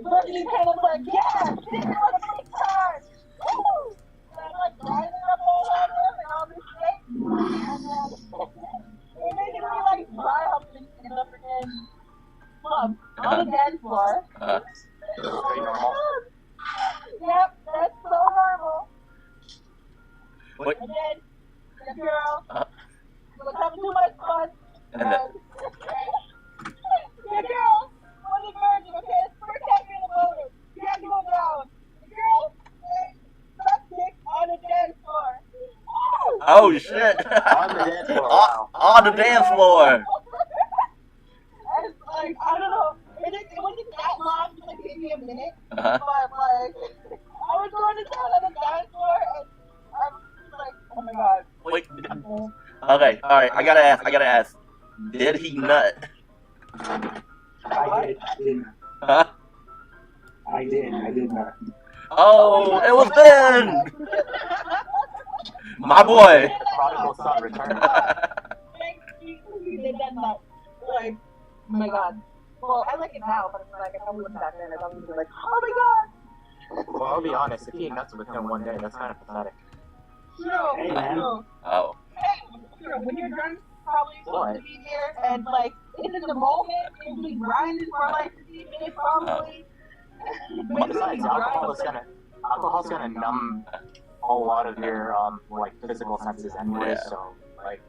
Virgin Kenna was like, yeah, this is a big time, woo! And I'm like rising up all on him and all this shit, and then it made me like dry humping in the freaking club on the dance floor. Pretty normal. Yep, that's so normal. Wait. And then the girl was having too much fun. And the girl was a virgin, okay? It's first time in the motor. You have to go down. The girl sucked dick on the dance floor. oh shit! On the dance floor, wow. On the dance floor! And like, I don't know, it wasn't that long, just like maybe a minute. Uh-huh. But like, I was going to down on the dance floor, and I was just like, oh my god. Wait. Okay, alright, I gotta ask. Did he nut? I did. Huh? I did not. Oh, it was Ben! My boy! Prodigal son returned. He did that nut. Like, oh my god. Well, I like it now, but it's like, if I wasn't back then, I'd probably be like, oh my god! Well, I'll be honest, if he had nuts with him one day, that's kind of pathetic. No, Hey, man. no. Oh. Hey, when you're drunk, probably supposed to be there, and like it's in the moment, and we grinded for like 15 minutes probably. Besides, alcohol's gonna numb a lot of your like physical senses anyway. Yeah. So like,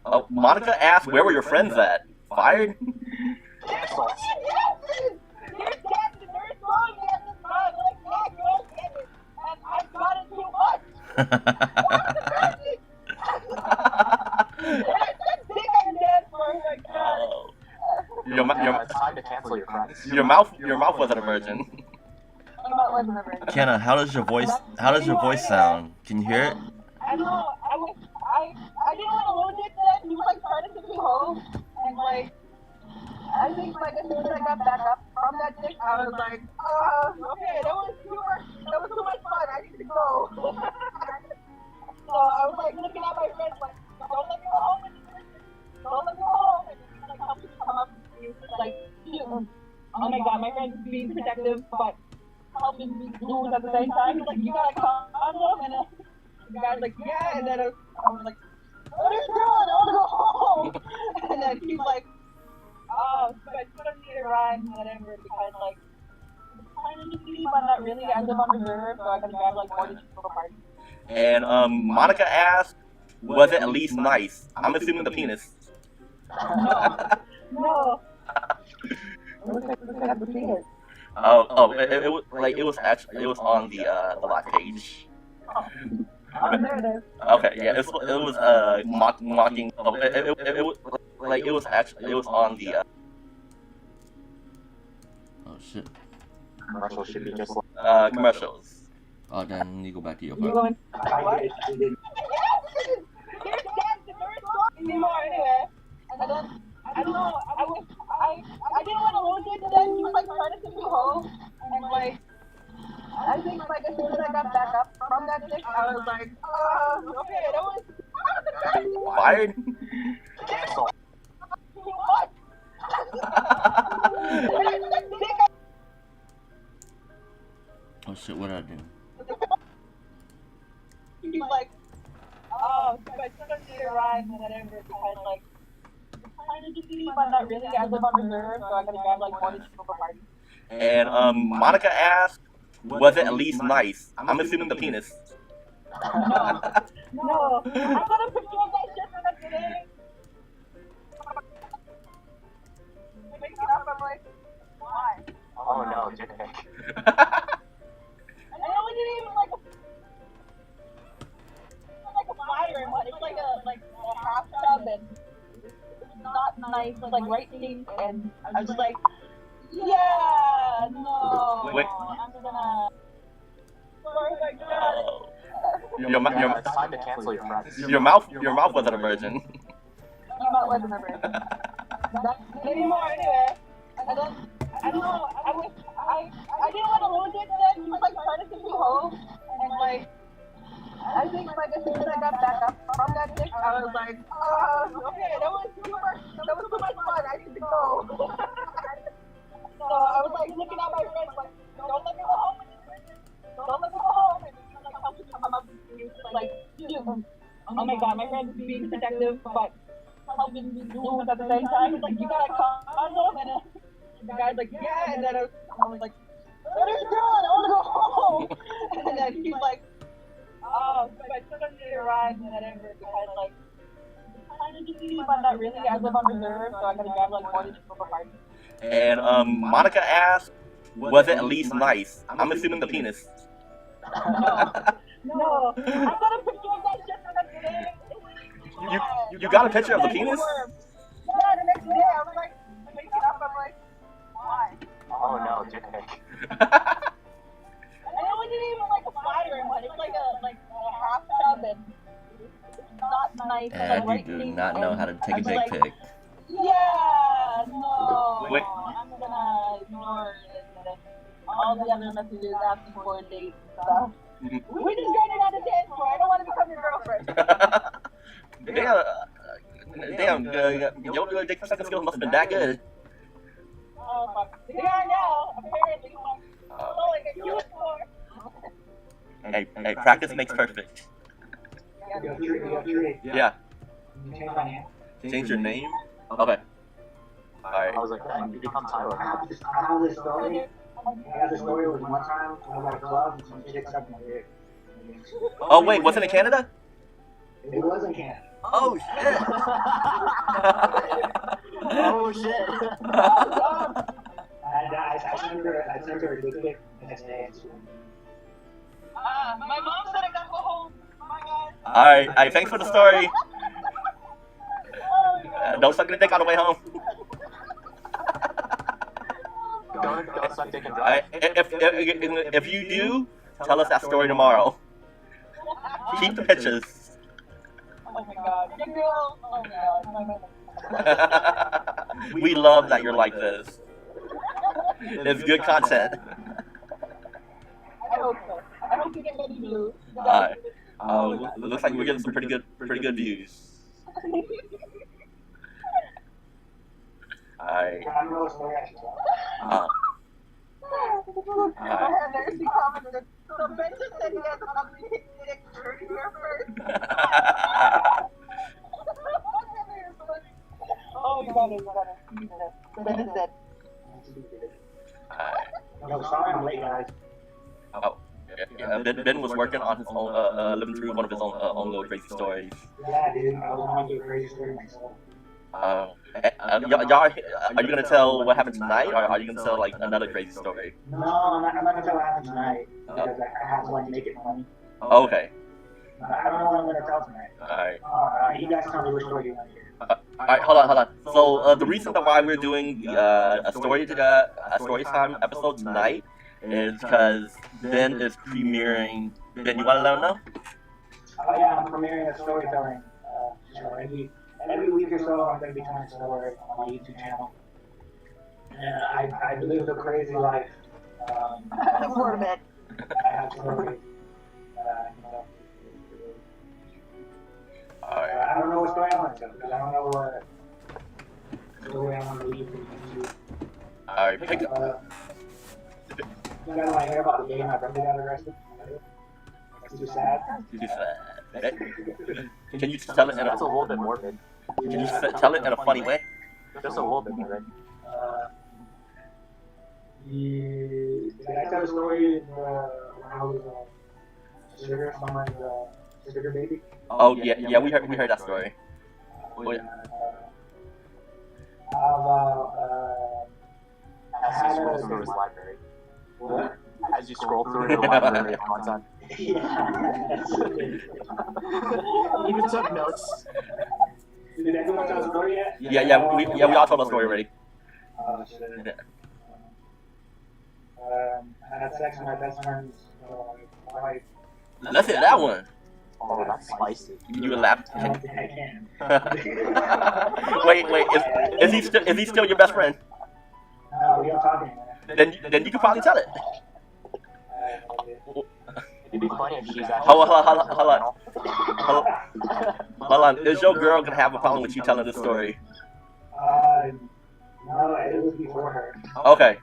Oh, Monica asked, "Where were your friends at? Fired?" cancel. You're dancing, they're throwing me at this time, like, yeah, go get it, and I've got it too much. Oh. Your It's time to cancel your friends. mouth wasn't a virgin. Kenna, how does your voice sound? Can you hear it? I know, I didn't want to lose it then, he was like trying to take me home, and like, I think like as soon as I got back up from that dick, I was like, okay, that was too much fun, I need to go. So I was like looking at my friends like, don't let me go home, don't let me go home, and he like helped me come up and he was like, oh my god, my friend's being protective, but helping me lose at the same time. He's like, you got a condom? And the guy's like, yeah, and then I was like, what are you doing? I want to go home. And then he's like, oh, so I put on the rhyme, whatever, because like, it's kind of just but not really. I live on reserve, so I can grab like more than just little parties. And Monica asked, "Was it at least nice?" I'm assuming the penis. No. It looks like the penis. It was like it was on the live page. Oh, there it is. Okay, yeah, it was mocking. It was like it was on the Oh shit. Commercial should be just like, commercials. Oh, then you go back to your You phone. going? I did. There's dancing, there's talking anymore anyway. And then, I don't know, I didn't want to lose it, and then he was like trying to take me home, and like, I think like as soon as I got back up from that dick, I was like, okay, that was Fired? cancel. too much. Oh shit, what did I do? He's like, so I took him to the ride and whatever, because like, it's kind of just but not really. I live on reserve, so I gotta grab like more than just little parties. And Monica asked, "Was it at least nice?" I'm assuming the penis. No, I got a picture of that shit from that today. Making up, I'm like, why? Oh no, dick pic. And I wasn't even like a fire one. It was like a half tub, and it was not nice. It was like right pink, and I was like, yeah, no, Wait. I'm gonna. Oh my god. It's time to cancel your friends. Your mouth wasn't a virgin. I'm not living the virgin. Not anymore anyway. And then, I don't know, I didn't want to lose it then, he was like trying to take me home, and like, I think like as soon as I got back up from that dick, I was like, okay, that was too much fun, I need to go. So I was like looking at my friends like, don't let me go home with this bitch, don't let me go home, and he was like helping me come up and he was like, oh my god, my friend's being protective, but helping me lose at the same time. He's like, you got a condom? And the guy's like, yeah, and then I was like, what are you doing? I want to go home. And then he's like, so I took him to the ride and whatever, because like, it's kind of just but not really. I live on reserve, so I gotta grab like more than just little parties. And Monica asked, "Was it at least nice?" I'm assuming the penis. No, I got a picture of that shit from that today. You got a picture of the penis? Yeah, the next day I was like, waking up, I'm like, why? Oh no, dick pic. And it wasn't even like a fire one. It was like a half tub, and it's not nice. And like, you right do pink, not know how to and take I a was dick like, pic. Yeah, no, Wait. I'm gonna ignore it, and all the other messages asking for a date and stuff. We just grinded on the dance floor. I don't want to become your girlfriend. Damn, your dick second skills must have been that good. Oh fuck. They are now, apparently. Oh, like a unicorn. Hey, practice makes perfect. You got three. Yeah. You change my name. Change your name? Okay. Alright. I was like, then you become Tyler. I have this story. I got this story was one time when I was at a club and some chick sucked my dick. Oh wait, wasn't it Canada? It wasn't Canada. Oh shit! Oh shit! I sent her a dick pic the next day. My mom said I gotta go home. Oh my god. Alright, thanks for the story. Don't suck your dick on the way home. Don't suck dick and drive. If you do, tell us that story tomorrow. Keep the pictures. Oh my god. You girl. Oh my god. We love that you're like this. It's good content. I hope so. I hope you get many views. Alright. Looks like we're getting some pretty good views. Alright. I don't know what story I should tell. And there's the commenter. So Ben just said he has an ugly dick dirty here first. Oh, you got it. Ben is dead. No, sorry I'm late, guys. Oh, yeah. Ben was working on his own, living through one of his own little crazy stories. Yeah, dude, I was going through a crazy story myself. Y'all, are you gonna tell what happened tonight, or are you gonna tell like another crazy story? No, I'm not gonna tell what happened tonight because I have to like make it funny. Okay. I don't know what I'm gonna tell tonight. Alright. You guys tell me which story you want to hear. Alright, hold on. So the reason why we're doing a story time episode tonight is because Ben is premiering. Ben, you want to let him know? Oh yeah, I'm premiering a storytelling show. Every week or so, I'm going to be telling a story on my YouTube channel. And I live a crazy life. Word of it. I have stories. I don't know what's going on because I don't know what story I want to leave for YouTube. Alright, pick up. You guys want to hear about the day my brother got arrested? That's too sad. Can you tell it in That's a little bit morbid. Can you tell it in a funny way? Just a little bit morbid. Did I tell the story when I was sugar, someone's sugar baby? Oh yeah, we heard that story. Oh yeah. As you scroll through his library. What? As you scroll through the library of content. Yeah. Even took notes. Did anyone tell the story yet? We all told the story already. Shit. I had sex with my best friend's wife. Let's hit that one. Oh, that's spicy. You laughed. I don't think I can. Wait, is he still your best friend? No, we don't talk anymore. Then you can probably tell it. It'd be funny if she's actually. Hold on. Is your girl gonna have a problem with you telling this story? No, it was before her. Okay.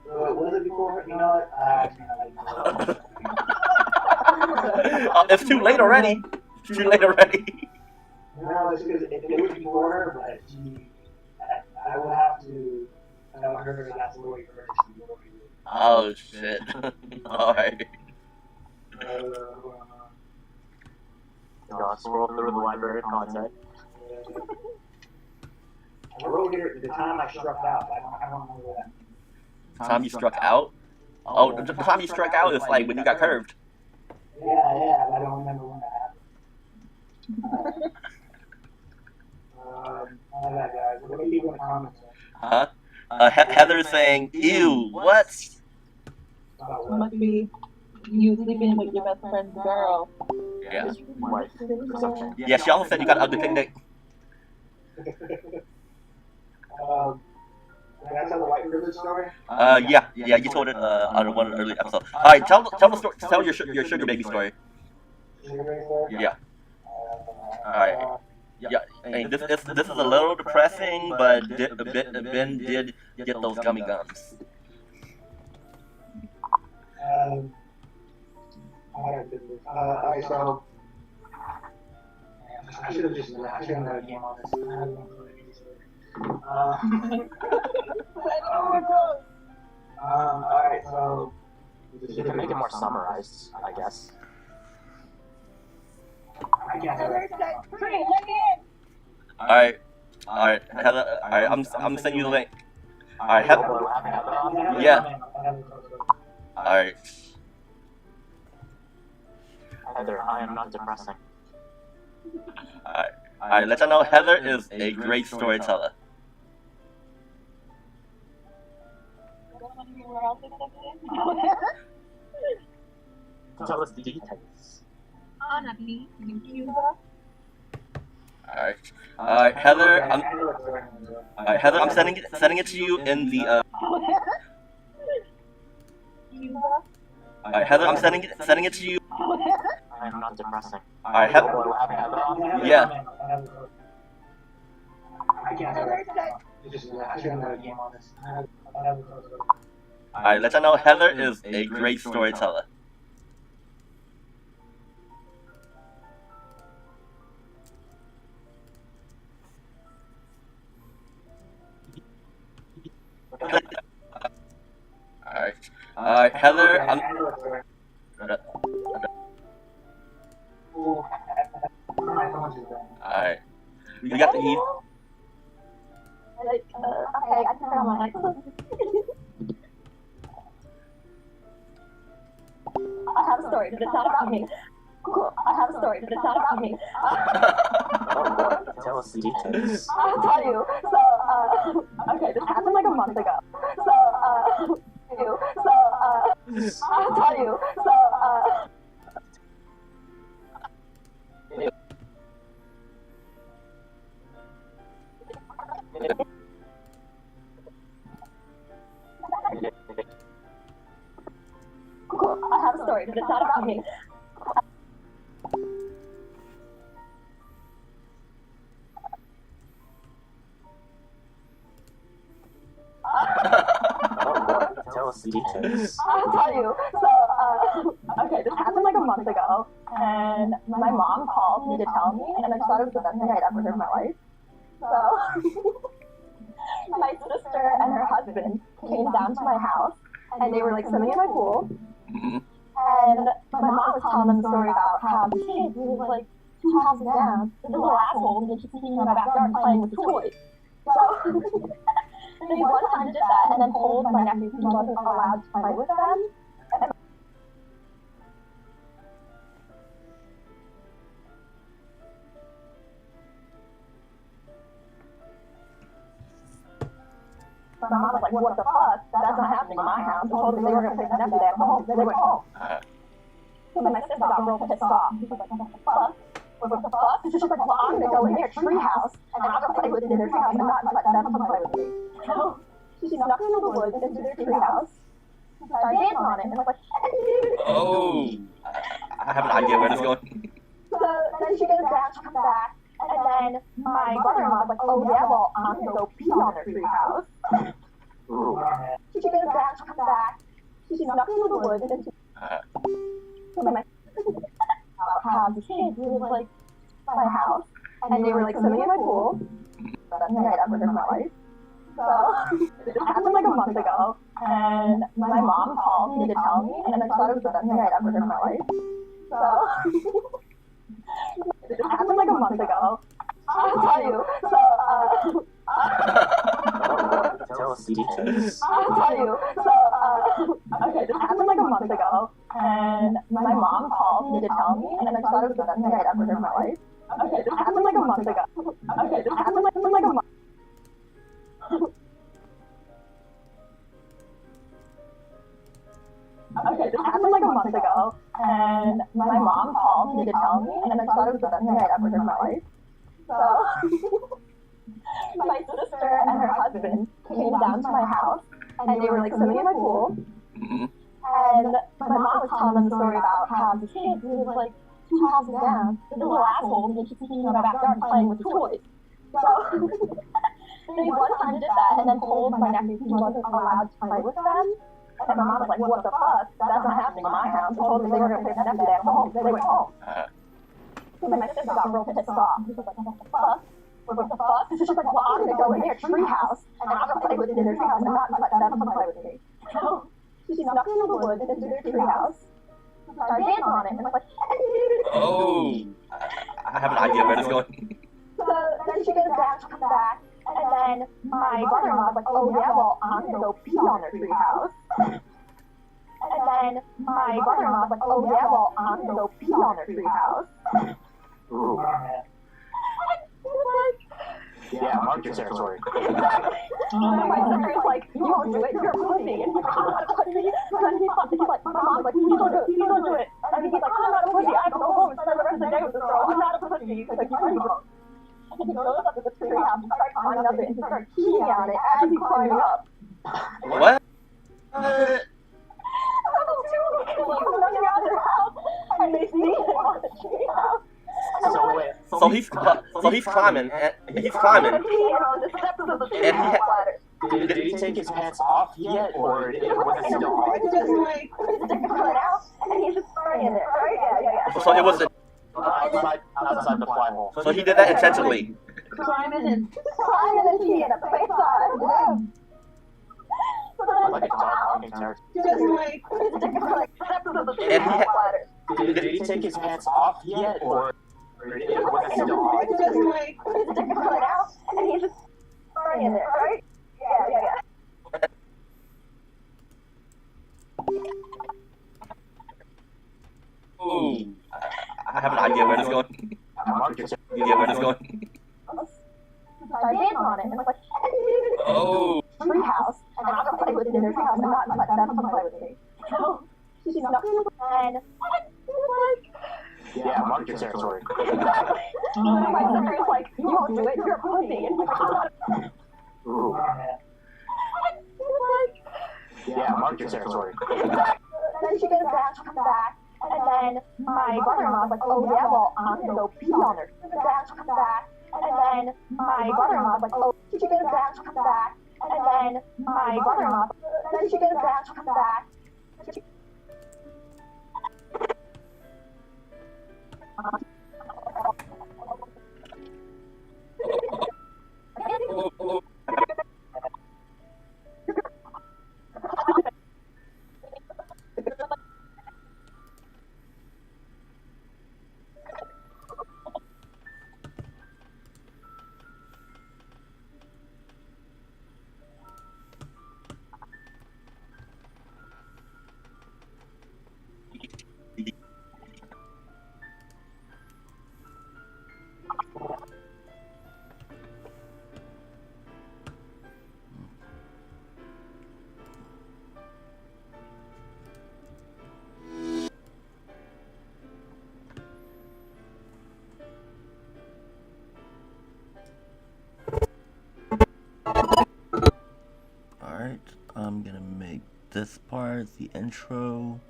Was it before her? You know what? It's too late already. It's too late already. No, it's because it was before her, but I would have to tell her that story first. Oh shit. Alright. Scroll through the library of content. I wrote here the time I struck out. I don't know that. Time you struck out? Oh, the time you struck out is like when you got curved. Yeah, I don't remember when that happened. All that, guys. What do you people in the comments? Huh? Heather's saying, ew, what? Must be you sleeping with your best friend's girl. Yeah. Wife. Perception. Yeah, she also said you got an ugly picnic. Did I tell the white privilege story? Yeah, you told it on one early episode. Alright, tell the story. Tell your sugar baby story. Sugar baby story? Yeah. Alright. Yeah, hey, this is a little depressing, but Ben did get those gummy gums. Alright, so I should have just done a game on this. I had one for alright, so You can make it more summarized, I guess. I can't do it. Free, let me in. Alright, Heather. Alright, I'm sending you the link. Alright, Heather. Yeah. Alright. Heather, I am not depressing. Alright, let you know Heather is a great storyteller. Tell us the details. Honestly, in Cuba. Alright, Heather. Heather, I'm sending it to you in the Cuba. Heather, I'm sending it to you. I am not depressing. Alright, Heather. Yeah. I can't do it. I should have done a game on this. Alright, let you know Heather is a great storyteller. Alright, Heather. Alright. You got the E. Like, okay, I turn on my mic. I have a story, but it's not about me. Cool, I have a story, but it's not about me. Tell us the details. I'll tell you. So, okay, this happened like a month ago. So, I'll tell you. So, cool, I have a story, but it's not about me. Tell us the details. I'll tell you. So, okay, this happened like a month ago, and my mom called me to tell me, and I just thought it was the best thing I'd ever heard in my life. So, my sister and her husband came down to my house, and they were like swimming in my pool, and my mom was telling them the story about how the kid who was like 2 houses down, this little asshole, and she's sitting in my backyard playing with the toys. So, they one time did that, and then told my nephew he wasn't allowed to play with them. And my mom was like, what the fuck? That's not happening in my house. I told them they were going to take my nephew there from home. They went home. So then my sister got real pissed off. She was like, what the fuck? What the fuck? So she's like, well, I'm going to go in their treehouse, and I'm going to play with their treehouse, and not let them come play with me. So she snuck into the woods into their treehouse, started dancing on it, and was like, Oh, I have an idea where this is going. So then she goes down, she comes back, and then my brother-in-law was like, oh yeah, well, I'm going to go pee on their treehouse. She goes down, she comes back, she snuck into the woods, and she... So then my about how the kids lived like by my house, and they were like swimming in my pool. Best thing I'd ever heard in my life. So this happened like a month ago, and my mom called me to tell me, and I just thought it was the best thing I'd ever heard in my life. So this happened like a month ago. I'll tell you. So Tell us the details. I'll tell you. So okay, this happened like a month ago, and my mom called me to tell me, and I just thought it was the best thing I'd ever heard in my life. Okay, this happened like a month ago. Okay, this happened like a month. Okay, this happened like a month ago, and my mom called me to tell me, and I just thought it was the best thing I'd ever heard in my life. So my sister and her husband came down to my house, and they were like swimming in my pool, and my mom was telling them the story about how the kid who was like 2 houses down, this little asshole, and she's sitting in my backyard playing with the toys. So they one time did that, and then told my nephew he wasn't allowed to play with them. And my mom was like, what the fuck? That's not happening in my house. I told them they were going to take my nephew there from home. They went home. And my sister got real pissed off. She was like, what the fuck? What the fuck? She's just like, well, I'm gonna go in their treehouse and I'm gonna play with in their treehouse and not let them play with me. So she snuck into the woods into their treehouse, started dancing on it, and was like, Oh, I have an idea where this is going. so then she goes down, she comes back, and then my brother-in-law's like, oh yeah, well, I'm gonna go pee on their treehouse. And then my brother-in-law's like, oh yeah, well, I'm gonna go pee on their treehouse. Ooh. Yeah, mark your territory. And my sister's like, you won't do it, you're a pussy. And he's like, I'm not a pussy. And he's like, my mom's like, please don't do it, please don't do it. And he's like, I'm not a pussy, I have to go home and spend the rest of the day with this girl. I'm not a pussy. He's like, you're drunk. And he goes up to the treehouse and starts climbing up it and he starts peeing on it as he's climbing up. What? Come running out of their house and they see him on the treehouse. So wait, So he's climbing, and he's climbing. On the steps of the And he treehouse ladder. did he take his pants off yet, or was it still on? It's just like, his dick is coming out and he's just spraying it, right? Yeah. So it was Outside the fly hole. so he did that intentionally. Climbing and peeing at the same time. Like a dog honking territory. Just like, his dick is like steps of the And he treehouse ladder. Did he take his pants off yet, or was it still on? It's just like, his dick is coming out and he's just spraying it, right? Yeah. Ooh, I have an idea where this is going. Mark your Yeah, where this is going. Started dancing on it and was like, Oh, treehouse, and I'm gonna play with it in their treehouse and not let them play with me. So she snuck in and Yeah, mark your territory. and my sister's like, you won't do it, you're a pussy. And he's like, I'm not a Ooh. Yeah, mark your territory. Then she goes down, she comes back, and then my brother-in-law's like, oh yeah, well, I'm gonna go pee on her. She goes down, she comes back, and then my brother-in-law's like, oh, she goes down, she comes back, and then my brother-in-law, then she goes down, she comes back. Alright, I'm gonna make this part the intro.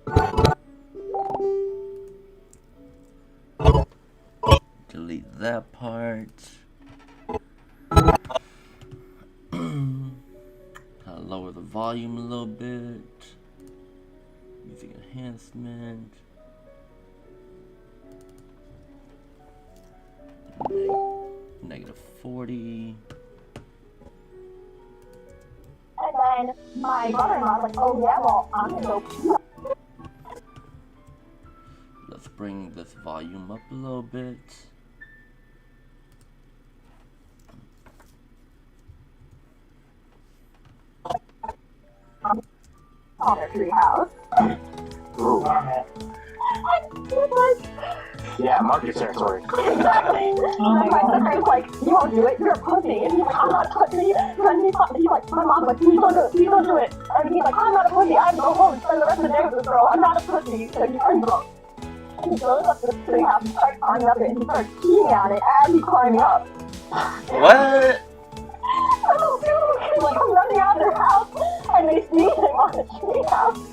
Delete that part. I'll lower the volume a little bit. Music enhancement. Negative 40. And then my brother-in-law's like, oh yeah, well, I'm gonna go pee. Let's bring this volume up a little bit. On their treehouse. Ooh. Yeah, mark your territory. And my sister's like, you won't do it, you're a pussy. And he's like, I'm not a pussy. And he's like, my mom's like, please don't do it, please don't do it. And he's like, I'm not a pussy, I have to go home and spend the rest of the day with this girl. I'm not a pussy. So he's drunk. And he goes up to the treehouse and starts climbing up it and he starts peeing on it as he's climbing up. what? So two kids like come running out of their house and they see him on the treehouse.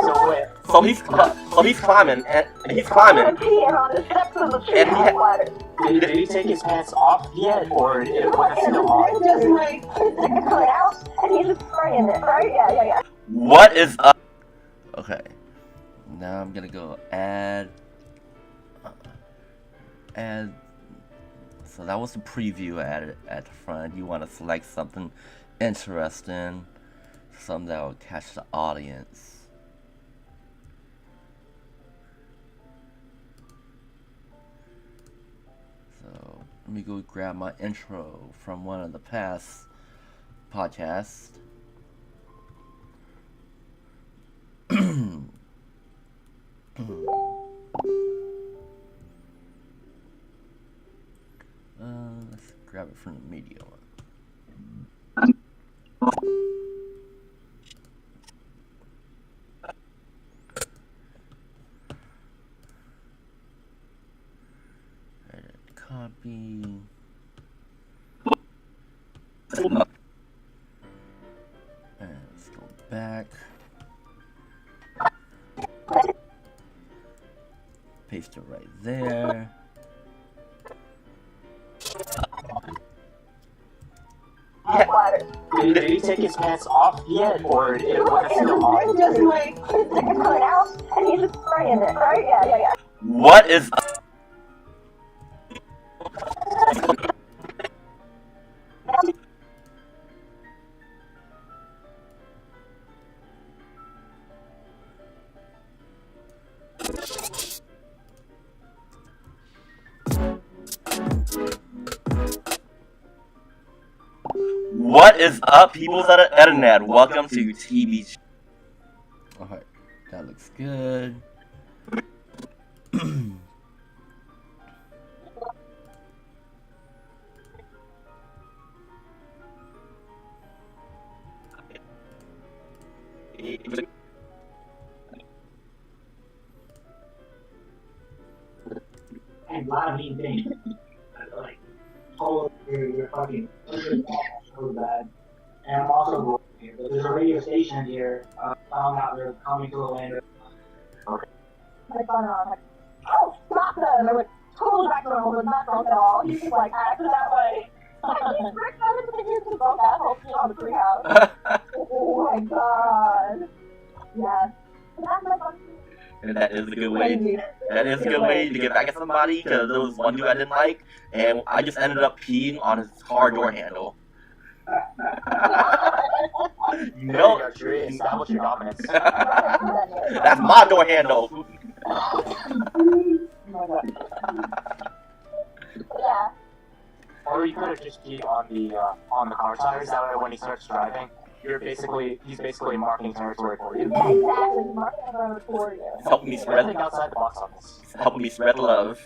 So wait, So he's climbing, and he's climbing. Peeing on the steps of the And he treehouse ladder. did he take his pants off yet, or was it still on? It's just like his dick is coming out and he's just spraying it, right? Yeah. What is up? Okay. Now I'm gonna go add And so that was the preview at the front. You want to select something interesting, something that will catch the audience. So let me go grab my intro from one of the past podcasts. Let's grab it from the media one. Edit, copy. And let's go back. Paste it right there. Did he take his pants off yet, or was it still on? It's just like, his dick is coming out, and he's just spraying it, right? Yeah. What is What is up, peoples at the internet? Welcome to TB. Alright, that looks good. And a lot of mean things. Like, oh, you're fucking so bad. And I'm also going here, but there's a radio station here. Found out they're coming to Orlando. I found out, I'm like, oh, stop them! And they're like, totally back to normal, but not drunk at all. He's just like, acting that way. He's Rick Evans and he's the broke asshole on the treehouse. Oh my god. Yes. That's my fucking And that is a good way. crazy. That is a good way to get back at somebody, because there was one dude I didn't like, and I just ended up peeing on his car door handle. You know, Establish your dominance. that's my door handle. Oh my god. Yeah. Or you could have just peed on the car tires. That way, when he starts driving, he's basically marking territory for you. Yeah, exactly. Marking it for you. Helping me spread, Think outside the box on this. helping me spread love.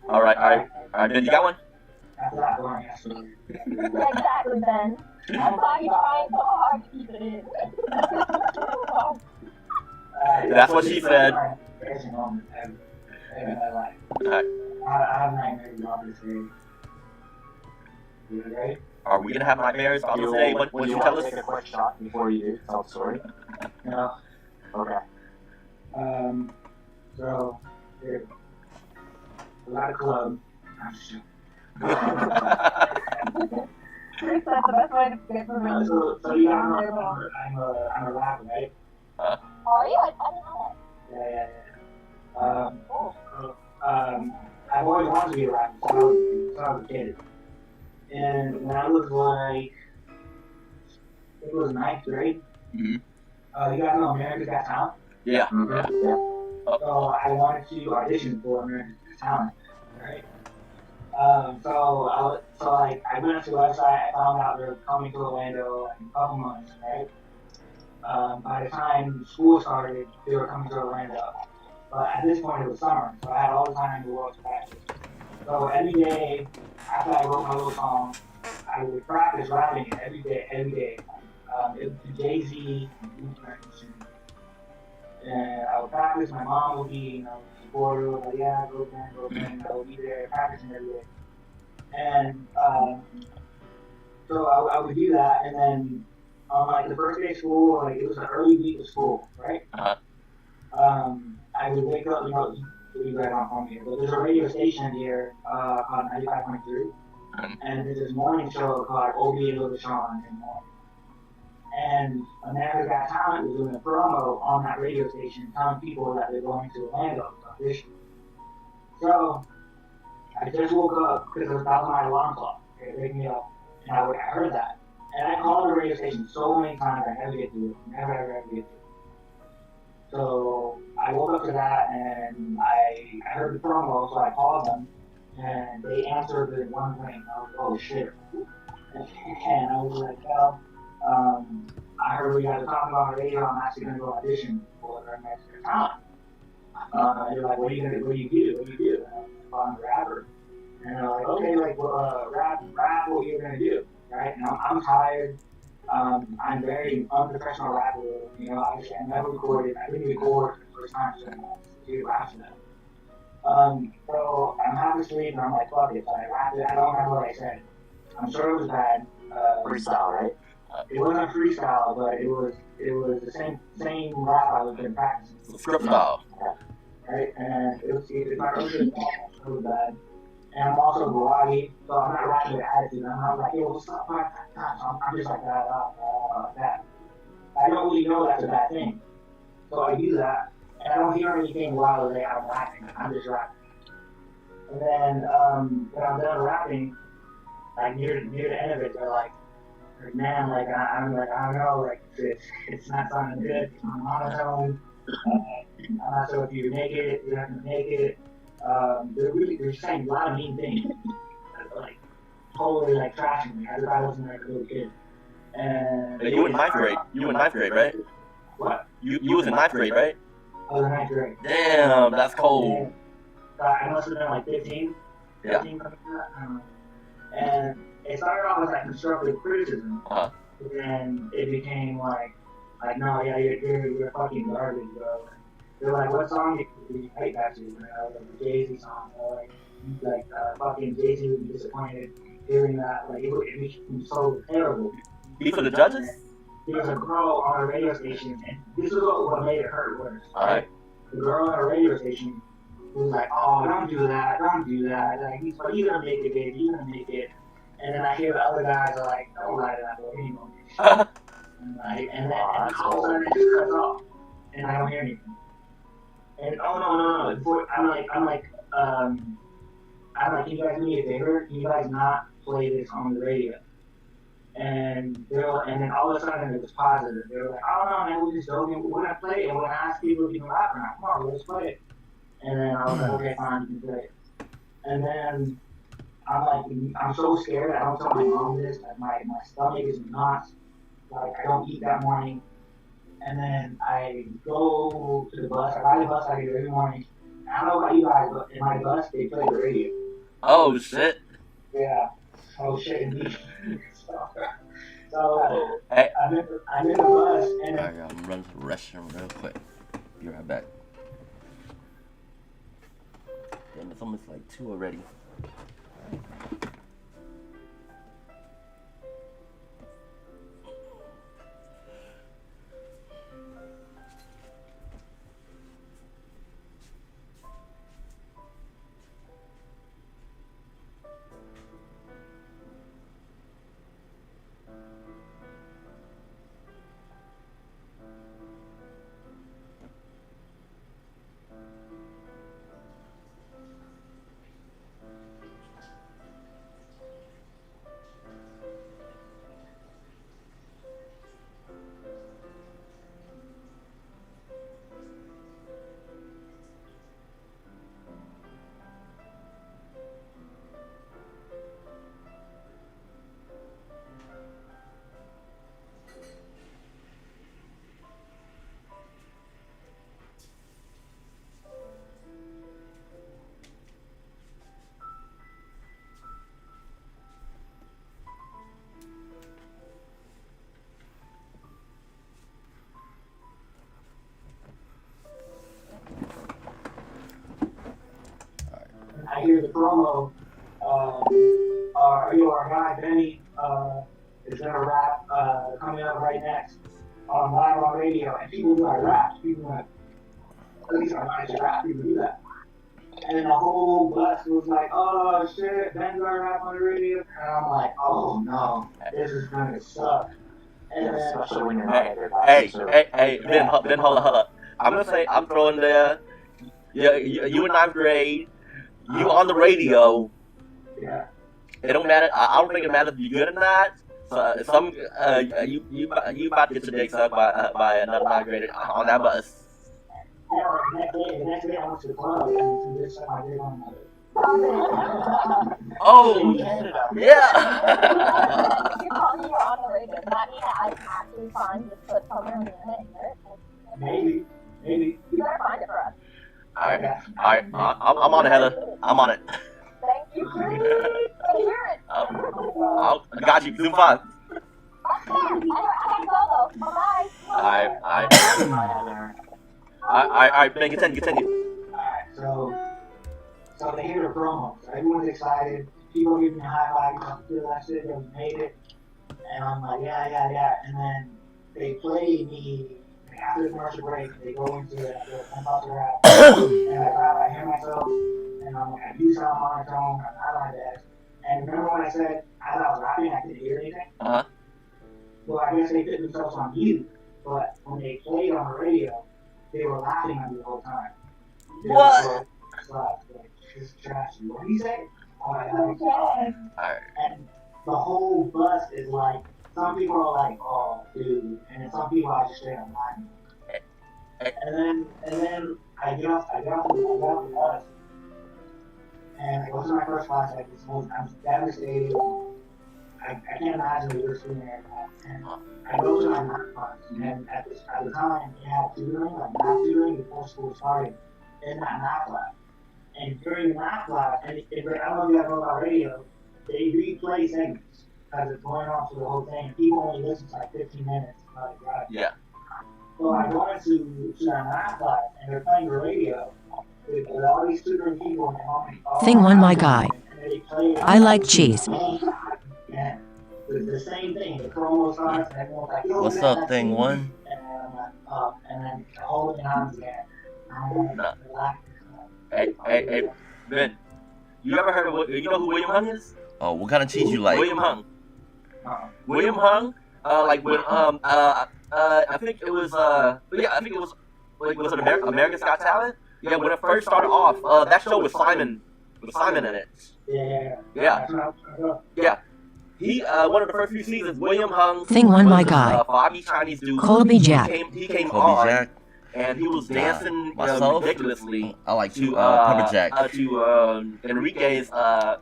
All right. Ben, you got one? After that, going after Yeah, exactly, Ben. I'm talking trying so hard to keep it in. That's what she said. Embarrassing moment ever in my life. Alright. I have nightmares about this day. You ready? Are we gonna have nightmares about this day? What Do you you tell want to us? take a quick shot before you tell the story? No. Okay. So, here. We're at a club. That's the best way to get from me. So you gotta know, I'm a rapper, right? Are you? I didn't know Yeah. that. Oh. I've always wanted to be a rapper since I was a kid. And when I was like, I think it was 9th grade, Mhm. you guys know America's Got Talent? Yeah. So I wanted to audition for America's Got Talent, right? So I went to the website, I found out they're coming to Orlando in a couple months, right? By the time school started, they were coming to Orlando. But at this point it was summer, so I had all the time in the world to practice. So every day, after I wrote my little song, I would practice rapping it every day. It would be Jay-Z and I would practice. My mom would be, supportive, like, yeah, go man. I would be there practicing every day. And so I would do that, and then on like the first day of school, like it was an early week of school, right? I would wake up, be right on here, but there's a radio station here called 95.3, and there's this morning show called Obie and Little Sean in the morning. And America's Got Talent was doing a promo on that radio station telling people that they're going to Orlando to audition. So I just woke up because that was my alarm clock. It woke me up, and I heard that. And I called the radio station so many times I never get to it. Never ever get to it. So I woke up to that, and I heard the promo, so I called them, and they answered in one ring. I was like, oh shit. And I was like, well, I heard what you guys are talking about on the radio. I'm actually going to go audition for America's Got Talent. They're like, what do you do? What do you do? And I'm like, I'm a rapper. And they're like, okay, like, well, rap what you're going to do, right? And I'm tired. I'm very unprofessional rapper. You know, I never recorded. I didn't record for the first time to after that. So I'm half asleep, and I'm like, fuck it. So I rapped it. I don't remember what I said. I'm sure it was bad. Freestyle, right? It wasn't freestyle, but it was the same rap I was been practicing. Script style. Right, and it's not really bad. And I'm also Guwahati, so I'm not rapping with attitude. I'm not like, yo, what's up? I'm just like that, like that. I don't really know that's a bad thing. So I do that, and I don't hear anything while I'm rapping. I'm just rapping. And then when I'm done rapping, like near the end of it, they're like, man, like I'm like, I don't know, like it's not sounding good. It's monotone. I'm not sure if you make it, you're not gonna make it. They're saying a lot of mean things, like totally like trashing me as if I wasn't like a little kid. And You were in ninth grade. You were in ninth grade, right? What? You was in ninth grade, right? I was in ninth grade. Damn, that's cold. I must have been like 15. Yeah. 15, something like that. And it started off as like constructive criticism, Uh-huh. but then it became like no, yeah, you're fucking garbage, bro. They're like, what song did you hate that to? And I was like, the Jay-Z song. Or like fucking Jay-Z would be disappointed hearing that. Like, it became so terrible. These are the judges? There was a girl on a radio station, and this is what made it hurt worse. Alright. The girl on a radio station was like, oh, don't do that. Like, he's gonna make it, baby, he's gonna make it. And then I hear the other guys are like, don't lie to that boy, he won't make it. And then all of a sudden it just cuts off, and I don't hear anything. And oh no! Before, I'm like, can you guys do me a favor? Can you guys not play this on the radio? And then all of a sudden it was positive. They were like, oh no, man, we just joking. We're gonna play it. We're gonna ask people if you can laugh or not. Come on, let's play it. And then I was like, okay, fine, you can play it. And then I'm like, I'm so scared. I don't tell my mom this. Like my stomach is in knots. Like I don't eat that morning. And then I go to the bus. I ride the bus out here every morning. I don't know about you guys, but in my bus they play the radio. Oh shit. Yeah. Oh shit, indeed. So Hey. I'm in the bus, and Alright, I'm running to the restroom real quick. Be right back. Damn, it's almost like 2 already. I hear the promo. Our guy Benny is gonna rap coming up right next on live on radio, and people do like rap. People like, at least I'm not rap. People do that. And the whole bus was like, oh shit, Ben's gonna rap on the radio, and I'm like, oh no, this is gonna suck. And then, Especially when you're not at your Hey, best. too. hey, then hold up. I'm gonna say I'm throwing there. You in ninth grade. You on the radio. yeah. It don't matter. I don't think it matters if you're good or not. So you about to get your dick sucked by another ninth grader on that bus. Yeah, like the next day I went to the club and this time I did on my Oh, Canada. yeah. You call me on the radio. Does that mean I actually find this put somewhere in the internet and hear it? maybe. You better find it for us. Alright. I'm on it, Heather. I'm on it. Thank you, please. Let me hear it. I got you. Zoom 5. Okay, I gotta go though. Bye-bye. Alright, man, continue. Alright, so they hear the promos. Everyone's excited. People giving me a high five. You know, feel that shit. They made it. And I'm like, yeah. And then they play me. Like, after the commercial break, they go into the 10,000 rap. And I hear myself. And I'm like, I do sound monotone. I'm not my best. And remember when I said, as I was rapping, I couldn't hear anything? Uh-huh. Well, I guess they put themselves on mute. But when they played on the radio, they were laughing at me the whole time. What? Like, this is trashy. What did he say? Oh my God. Alright. And the whole bus is like, some people are like, oh, dude. And then some people are just straight up laughing. And then I get off the bus. And I go to my first class, like, I'm devastated. I can't imagine the worst feeling I ever had. And I go to my math class, and at the time, we had tutoring, like math tutoring, before school started, in that math class. And during math class, and I don't know if you guys know about radio, they replay segments as it's going on through the whole thing. People only listen to like 15 minutes. Right? Yeah. So I go into that math class, and they're playing the radio with all these tutoring people, and all Thing one, my guy. and they play it. I like cheese. Yeah. The same thing. The promo starts, and everyone's like, yo, What's man, up, that's thing me. one? And then I'm like, and then the whole thing happens again. I'm like, relax. Hey, Ben. You ever heard of, you know who William Hung is? Oh, what kind of cheese you like? William Hung. Uh-uh. William Hung, like when I think it was like was it America's Got Talent? Yeah, when it first started off, that show with Simon in it. Yeah. Yeah. He one of the first few seasons, William Hung. Thing one, was my this, guy. foggy Chinese dude. Colby Jack. He came Kobe on Jack. and he was dancing Myself? ridiculously I like to Pepper Jack. to Enrique's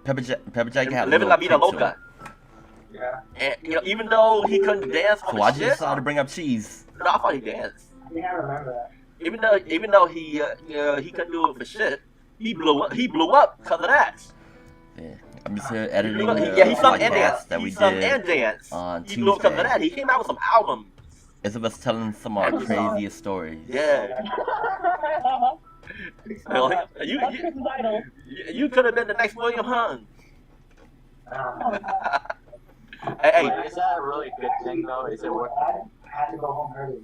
Pepper Jack had a Living La little Vida kick to it. Loca. And even though he couldn't dance So on why the you shit, decide to bring up cheese? no, I thought he danced. I think I remember that. Even though he couldn't do it for shit, he blew up because of that. Yeah, I'm just here editing He sung and podcast danced. that he we sung did and danced. on He blew up because of Tuesday. that. He came out with some albums. It's of us telling some of our craziest stories. Yeah. Well, you could have been the next William Hung. Hey, Is that a really good thing though? Is it worth it? I had to go home early.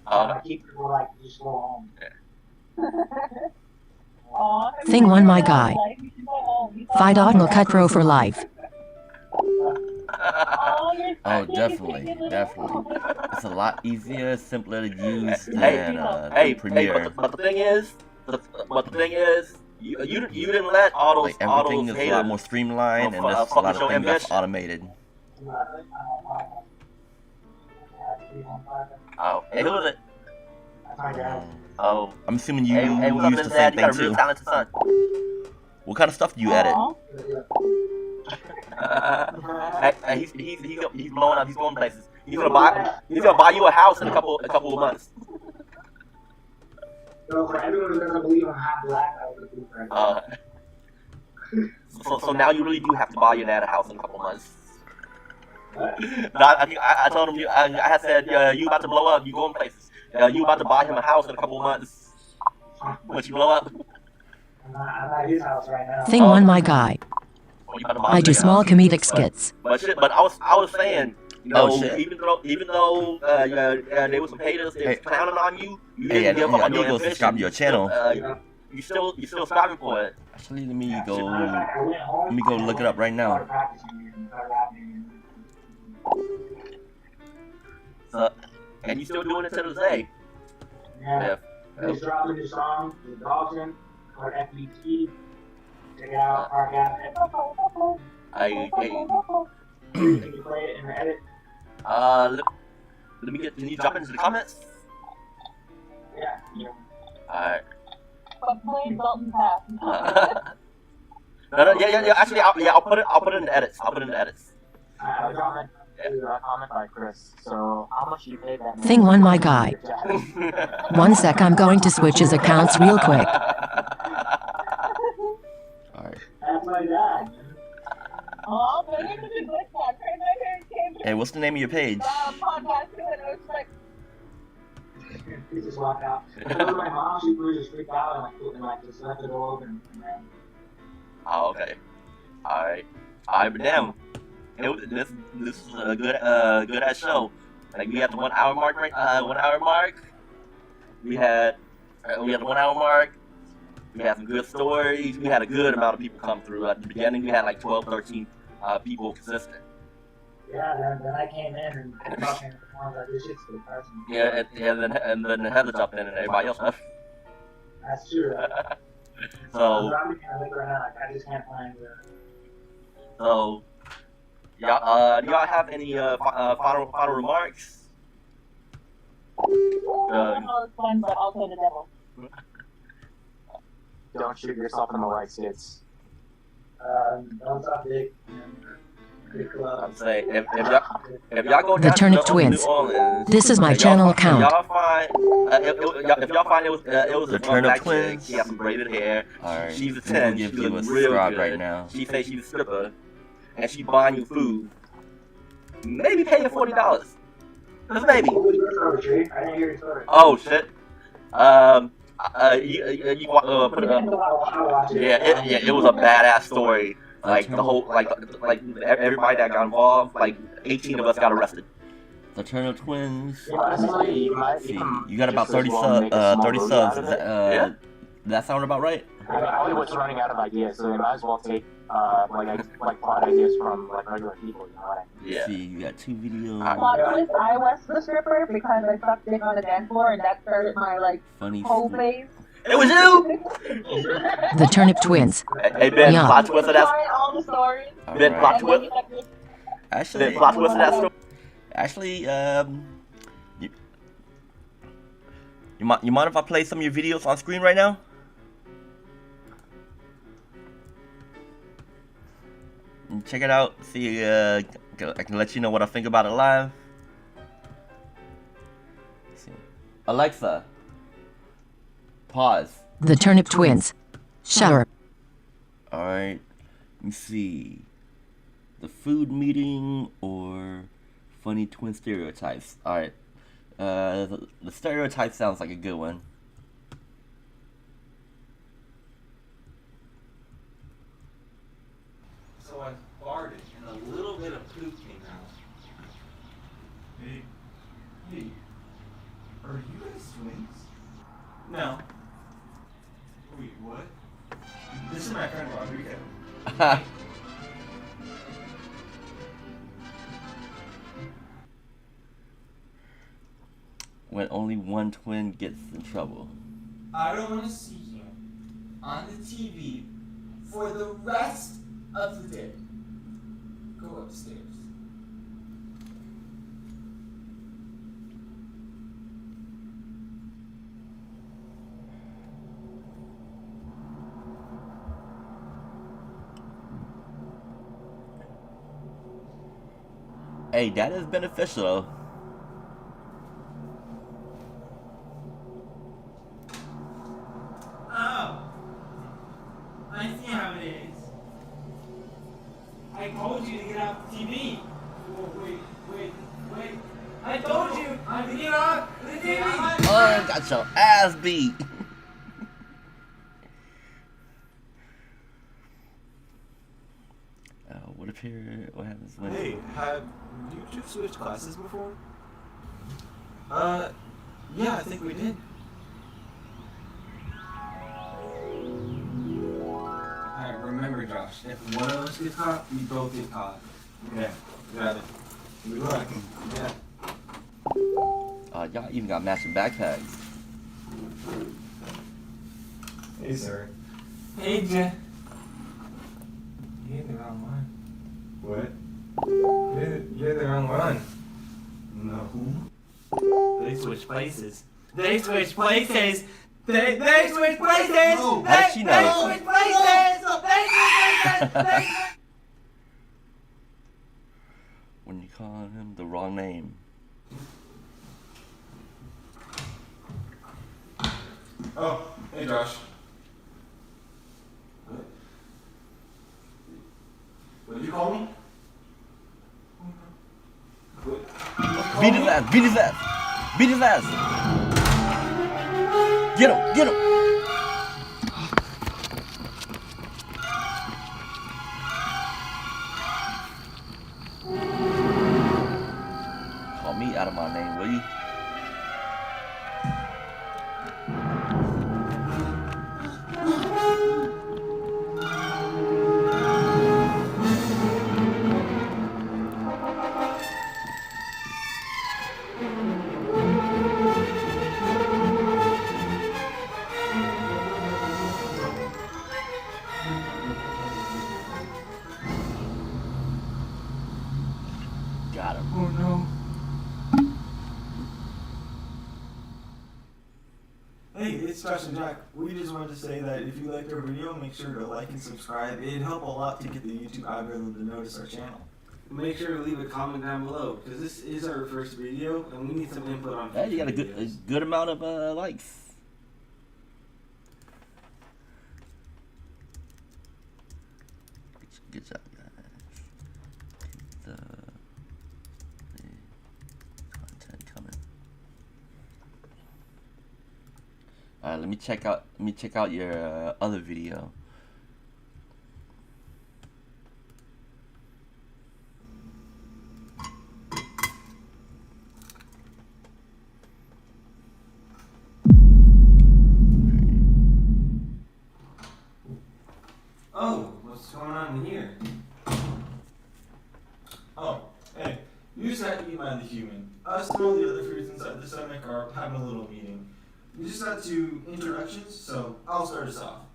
I keep people like, just go home. Thing one, my guy. Fight Autumn Cutthroat for life. Oh, definitely. It's a lot easier, simpler to use Hey, than Premiere. but the thing is, you didn't let all those Like everything is a lot haters. more streamlined, and Well, there's a fucking lot show of things that's ambition. automated. Oh, hey, who is it? That's my dad. Oh, I'm assuming you hey, what's up, use the Miss same Dad? You got thing a real too. talented son. What kind of stuff do you edit? Hey, he's blowing up. He's going places. He's gonna buy you a house in a couple of months. So for everyone who doesn't believe I'm half black, I would believe right now. So now you really do have to buy your dad a house in a couple months. What? No, I told him I had said you about to blow up. You going places. You about to buy him a house in a couple of months. Once you blow up. I'm at his house right now. Thing one, my guy. Or you about to buy I him do a small house. comedic skits. But I was saying, you know, Oh, shit. even though there was some haters that was clowning on you, you Hey, didn't give up I on need your to go ambition. subscribe to your channel. You still striving for it. Actually, let me go. I went home. Let me go look it up right now. Started practicing and started rapping. So, and you still doing it to this day. Yeah. Just dropped a new song with Dalton called FBT. Check it out, Park Avenue. You can play it in the edit. Let me get. Can you jump into the comments? Yeah. Alright. But blame Dalton Pass. No, yeah. Actually, I'll put it in the edits. I got Comment by Chris. So, how much do you pay that man? Thing one, my guy. 1 sec, I'm going to switch his accounts real quick. Alright. That's my dad. Oh, but it's a good podcast. My parents came to Hey, what's the name of your page? podcast too, and I was like, He just walked out. I told my mom, she was just freaked out and like just left the door open. And ran. Oh, okay. Alright, but damn. This is a good ass show. Like we had the 1 hour mark, right? 1 hour mark. We had the 1 hour mark. We had some good stories. We had a good amount of people come through. At the beginning, we had like 12, 13 people consistent. Yeah, then I came in and talking like this shit's the person. Yeah, and then Heather jumped in and everybody else left. That's true. So, I'm looking right now. Like, I just can't find the. so. Y'all, do y'all have any final remarks? all is fun, but also the devil. Don't shoot yourself in the legs, kids. Don't stop big. Big club. I'm saying if y'all go The down Turnip to Twins. New Orleans, This is my if channel y'all, account. If y'all find it was The a Turnip black chick, Twins. she has some braided hair. Alright. She's a I'm gonna 10. give She's you a looking real subscribe good. right now. She say she's a stripper, and she buying you food. Maybe pay you $40. Just maybe. I didn't hear your story. Oh shit. You put it up. Yeah, it was a badass story. Like the whole, like everybody that got involved, like 18 of us got arrested. The Turnip Twins. Honestly, you might See, become you got about just as 30 well make a small 30 movie subs. out of Is it. that, that sound about right? Hollywood's running out of ideas, so they might as well take like plot ideas from like regular people. You know what I mean? Yeah. See, you got 2 videos. Plot twist, I was the stripper because I sucked dick on the dance floor, and that started my like Funny. whole phase. It was you. The Turnip Twins. Hey Ben, Yeah. plot twist of that. Trying all the stories. Ben, plot Alright. twist. Ben, Actually, plot twist of that story. actually, you mind if I play some of your videos on screen right now? Check it out. See, I can let you know what I think about it live. Let's see. Alexa, pause. The Turnip Twins. Shower. All right. Let me see. The food meeting or funny twin stereotypes. All right. The stereotype sounds like a good one. So I farted and a little bit of poop came out. Hey, are you guys twins? No. Wait, what? This is my friend Rodrigo. When only one twin gets in trouble. I don't want to see him on the TV for the rest of the day. Go upstairs. Hey, that is beneficial though. Oh, I see how it is. I told you to get off the TV. Oh, wait. I told you to get off the TV. Oh, got your ass beat. What happens when? Hey, have you two switched classes before? Yeah, I think we did. Alright, remember Josh, if one of us gets caught, we both get caught. Yeah, got it. Good luck. Yeah. Y'all even got matching backpacks. Hey, sir. Hey, Jen. You hit the wrong one. What? You hit the wrong one. No. They switched places. They switched places. They switched places. No. How does she know? They switched places. They switched places. When you call him the wrong name. Oh, hey, Josh. What did you call me? Beat his ass! Beat his ass! Beat his ass! Get him! Get him! Call me out of my name, will you? Got him. Oh no. Hey, it's Josh and Jack. We just wanted to say that if you liked our video, make sure to like and subscribe. It'd help a lot to get the YouTube algorithm to notice our channel. Make sure to leave a comment down below, because this is our first video, and we need some input on Hey, you got a future good, videos. good amount of likes. Good job, guys. Keep the content coming. All right, let me check out your other video. Oh, what's going on in here? Oh, hey, you just had to eat by the human. Us and all the other fruits inside the stomach are having a little meeting. We just got to introductions, so I'll start us off.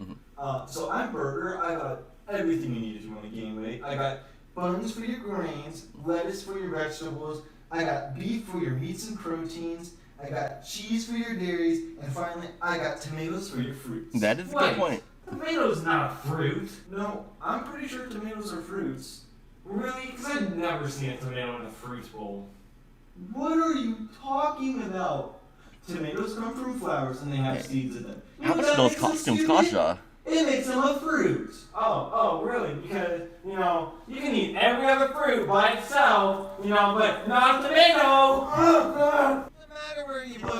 So I'm Burger. I got everything you need if you want to gain weight. I got buns for your grains, lettuce for your vegetables. I got beef for your meats and proteins. I got cheese for your dairies, and finally, I got tomatoes for your fruits. That is a good point. Tomatoes not a fruit. No, I'm pretty sure tomatoes are fruits. Really? Because I've never seen a tomato in a fruit bowl. What are you talking about? Tomatoes come from flowers and they have seeds in them. How much do those costumes cost y'all? It makes them a fruit. Oh, really? Because, you can eat every other fruit by itself, but not a tomato. Oh, God. What's the matter where you put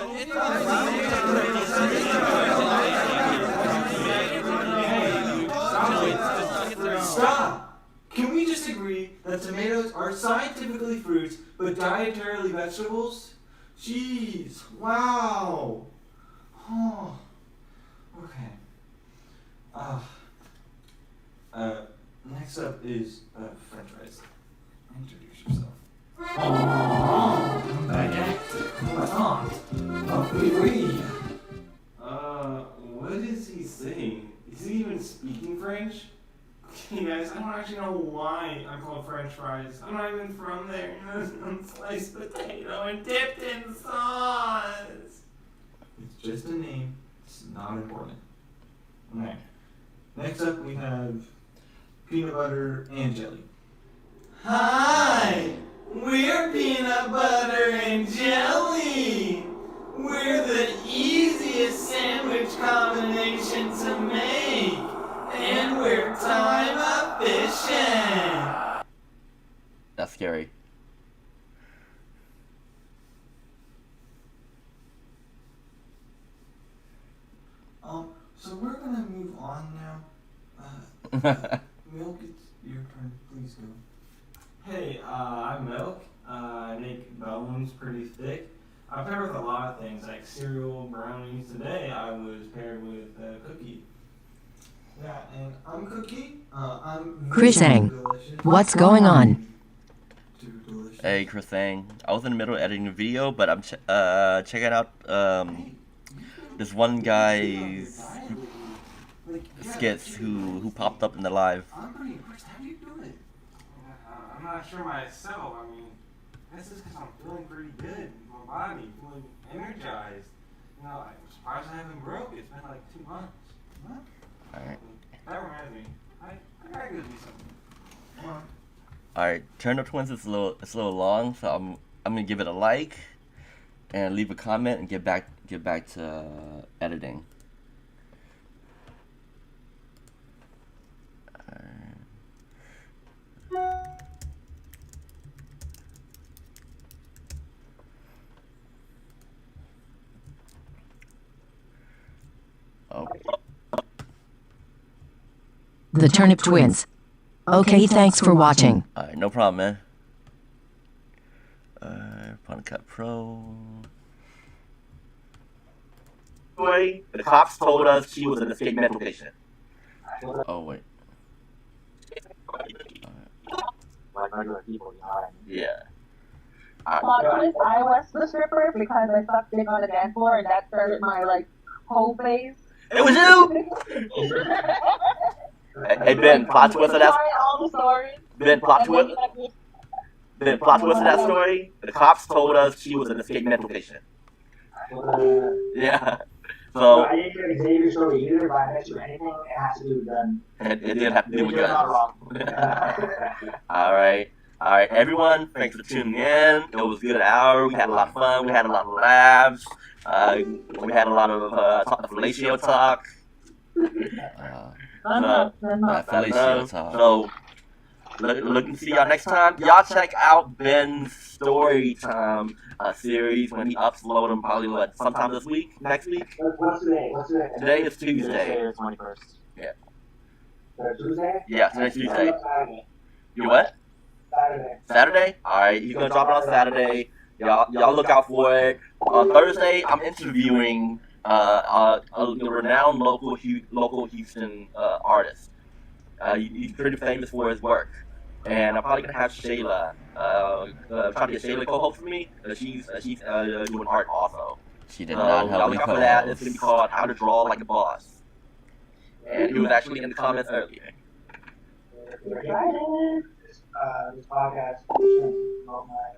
Stop! Can we just agree that tomatoes are scientifically fruits, but dietarily vegetables? Jeez, wow. Oh, okay. Next up is French fries. Introduce yourself. What is he saying? Is he even speaking French? Okay, guys, I don't actually know why I'm called French fries. I'm not even from there. I'm sliced potato and dipped in sauce. It's just a name. It's not important. Okay. Next up, we have peanut butter and jelly. Hi! We're peanut butter and jelly! We're the easiest sandwich combination to make! And we're time efficient! That's scary. So we're gonna move on now. Milk, it's your turn. Please go. Hey, I'm Milk. I make bones pretty thick. I pair with a lot of things like cereal, brownies. Today I was paired with Cookie. Yeah, and I'm Cookie. I'm Chris Ang, delicious. what's going on? Too delicious. Hey, Chris Thang. I was in the middle of editing a video, but I'm checking out this one guy's skits who popped up in the live. I'm pretty impressed. How do you do it? I'm not sure myself. I mean, that's just because I'm feeling pretty good. My body feeling energized. You know, I'm surprised I haven't broke. It's been like 2 months. Huh? Alright. That reminds me. I gotta go do something. Come on. Alright, Turn Up Twins is a little long, so I'm gonna give it a like and leave a comment and get back to editing. Oh. The Turnip Twins. Okay, thanks for watching. Alright, no problem, man. Final Cut Pro. The cops told us she was an escape mental patient. Oh wait. Like regular people, you know what I mean? Yeah. Plot twist, I was the stripper because I sucked dick on the dance floor and that started my like whole phase. It was you! Hey Ben, plot twist of that. All the stories. Ben, plot twist. Ben, plot twist of that story. The cops told us she was an escape mental patient. Yeah. So I didn't hear Xavier's story either, but I bet you anything it has to do with guns. it did have to do with You're not guns. wrong. All right, everyone. Thanks for tuning in. It was a good hour. We had a lot of fun. We had a lot of laughs. We had a lot of fellatio talk. Fellatio talk. So look and see y'all next time. Y'all check out Ben's story time series when he upload them probably sometime this week, next week. What's today? Today is Tuesday Tuesday. the 21st. Tuesday? Yeah, today's Tuesday. Saturday. You what? Saturday. Saturday? Alright, he's gonna drop it on Saturday. Y'all look out for it. On Thursday, I'm interviewing a renowned local Houston artist. He's pretty famous for his work. And I'm probably gonna have Shayla, try to get Shayla co-host for me. She's doing art also. She did So not y'all help me look out for co-host. that. It's gonna be called How to Draw Like a Boss. And he was actually in the comments earlier. This podcast is about my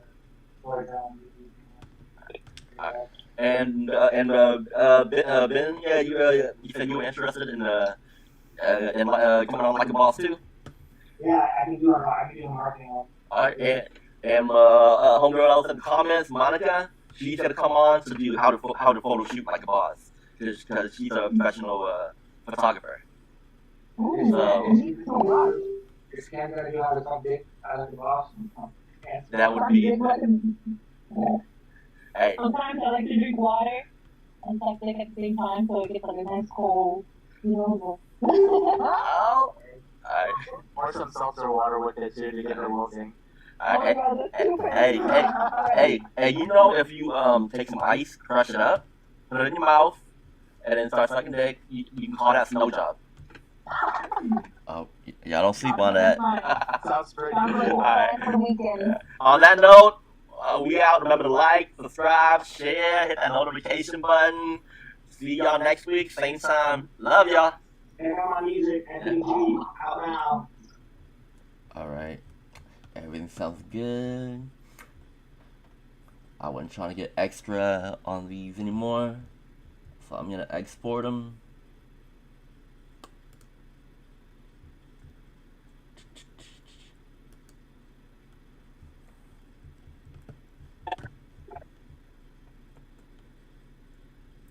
storytelling. And Ben, yeah, you said you were interested in coming on Like a Boss too. Yeah, I can do marketing. Alright, and homegirl else in the comments, Monica, she's gonna come on to do how to photo shoot like a boss, because she's a professional photographer. So This can't gonna do how to talk big out of the boss. that would be. Hey, Sometimes I like to drink water and suck dick at the same time, so it gets like a nice cold, you know. oh, alright, Or some seltzer water with it too to get her wilting. alright. Hey, you know if you take some ice, crush it up, put it in your mouth, and then start sucking dick, you can call that snow job. Oh, y'all don't sleep on that. Sounds pretty Sounds like good. a plan for the weekend. On that note, we out. Remember to like, subscribe, share, hit that notification button. See y'all next week, same time. Love y'all. Check out my music, NPG, out now. Alright. Everything sounds good. I wasn't trying to get extra on these anymore. So I'm gonna export them.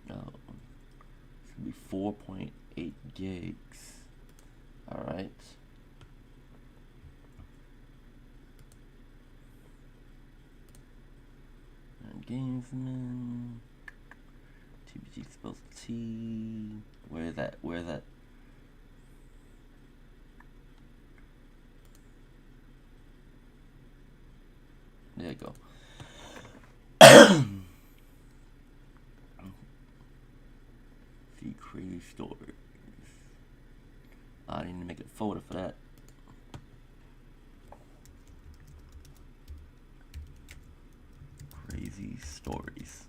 No. It's gonna be 4.8 gigs. Alright. And Gamesman. TBG spells T. Where is that? Where is that? There you go. See crazy stories. I need to make a folder for that. stories.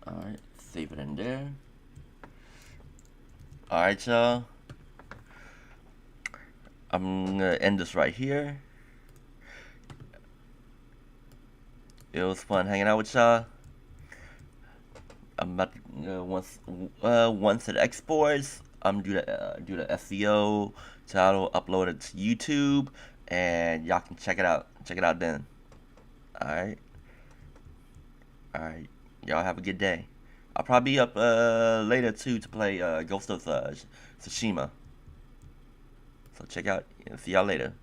Alright, save it in there. Alright, y'all. I'm gonna end this right here. It was fun hanging out with y'all. I'm about to, once it exports, I'm do the SEO, title, upload it to YouTube, and y'all can check it out. Check it out then. Alright. Alright. Y'all have a good day. I'll probably be up later too to play Ghost of Tsushima. So check out. See y'all later.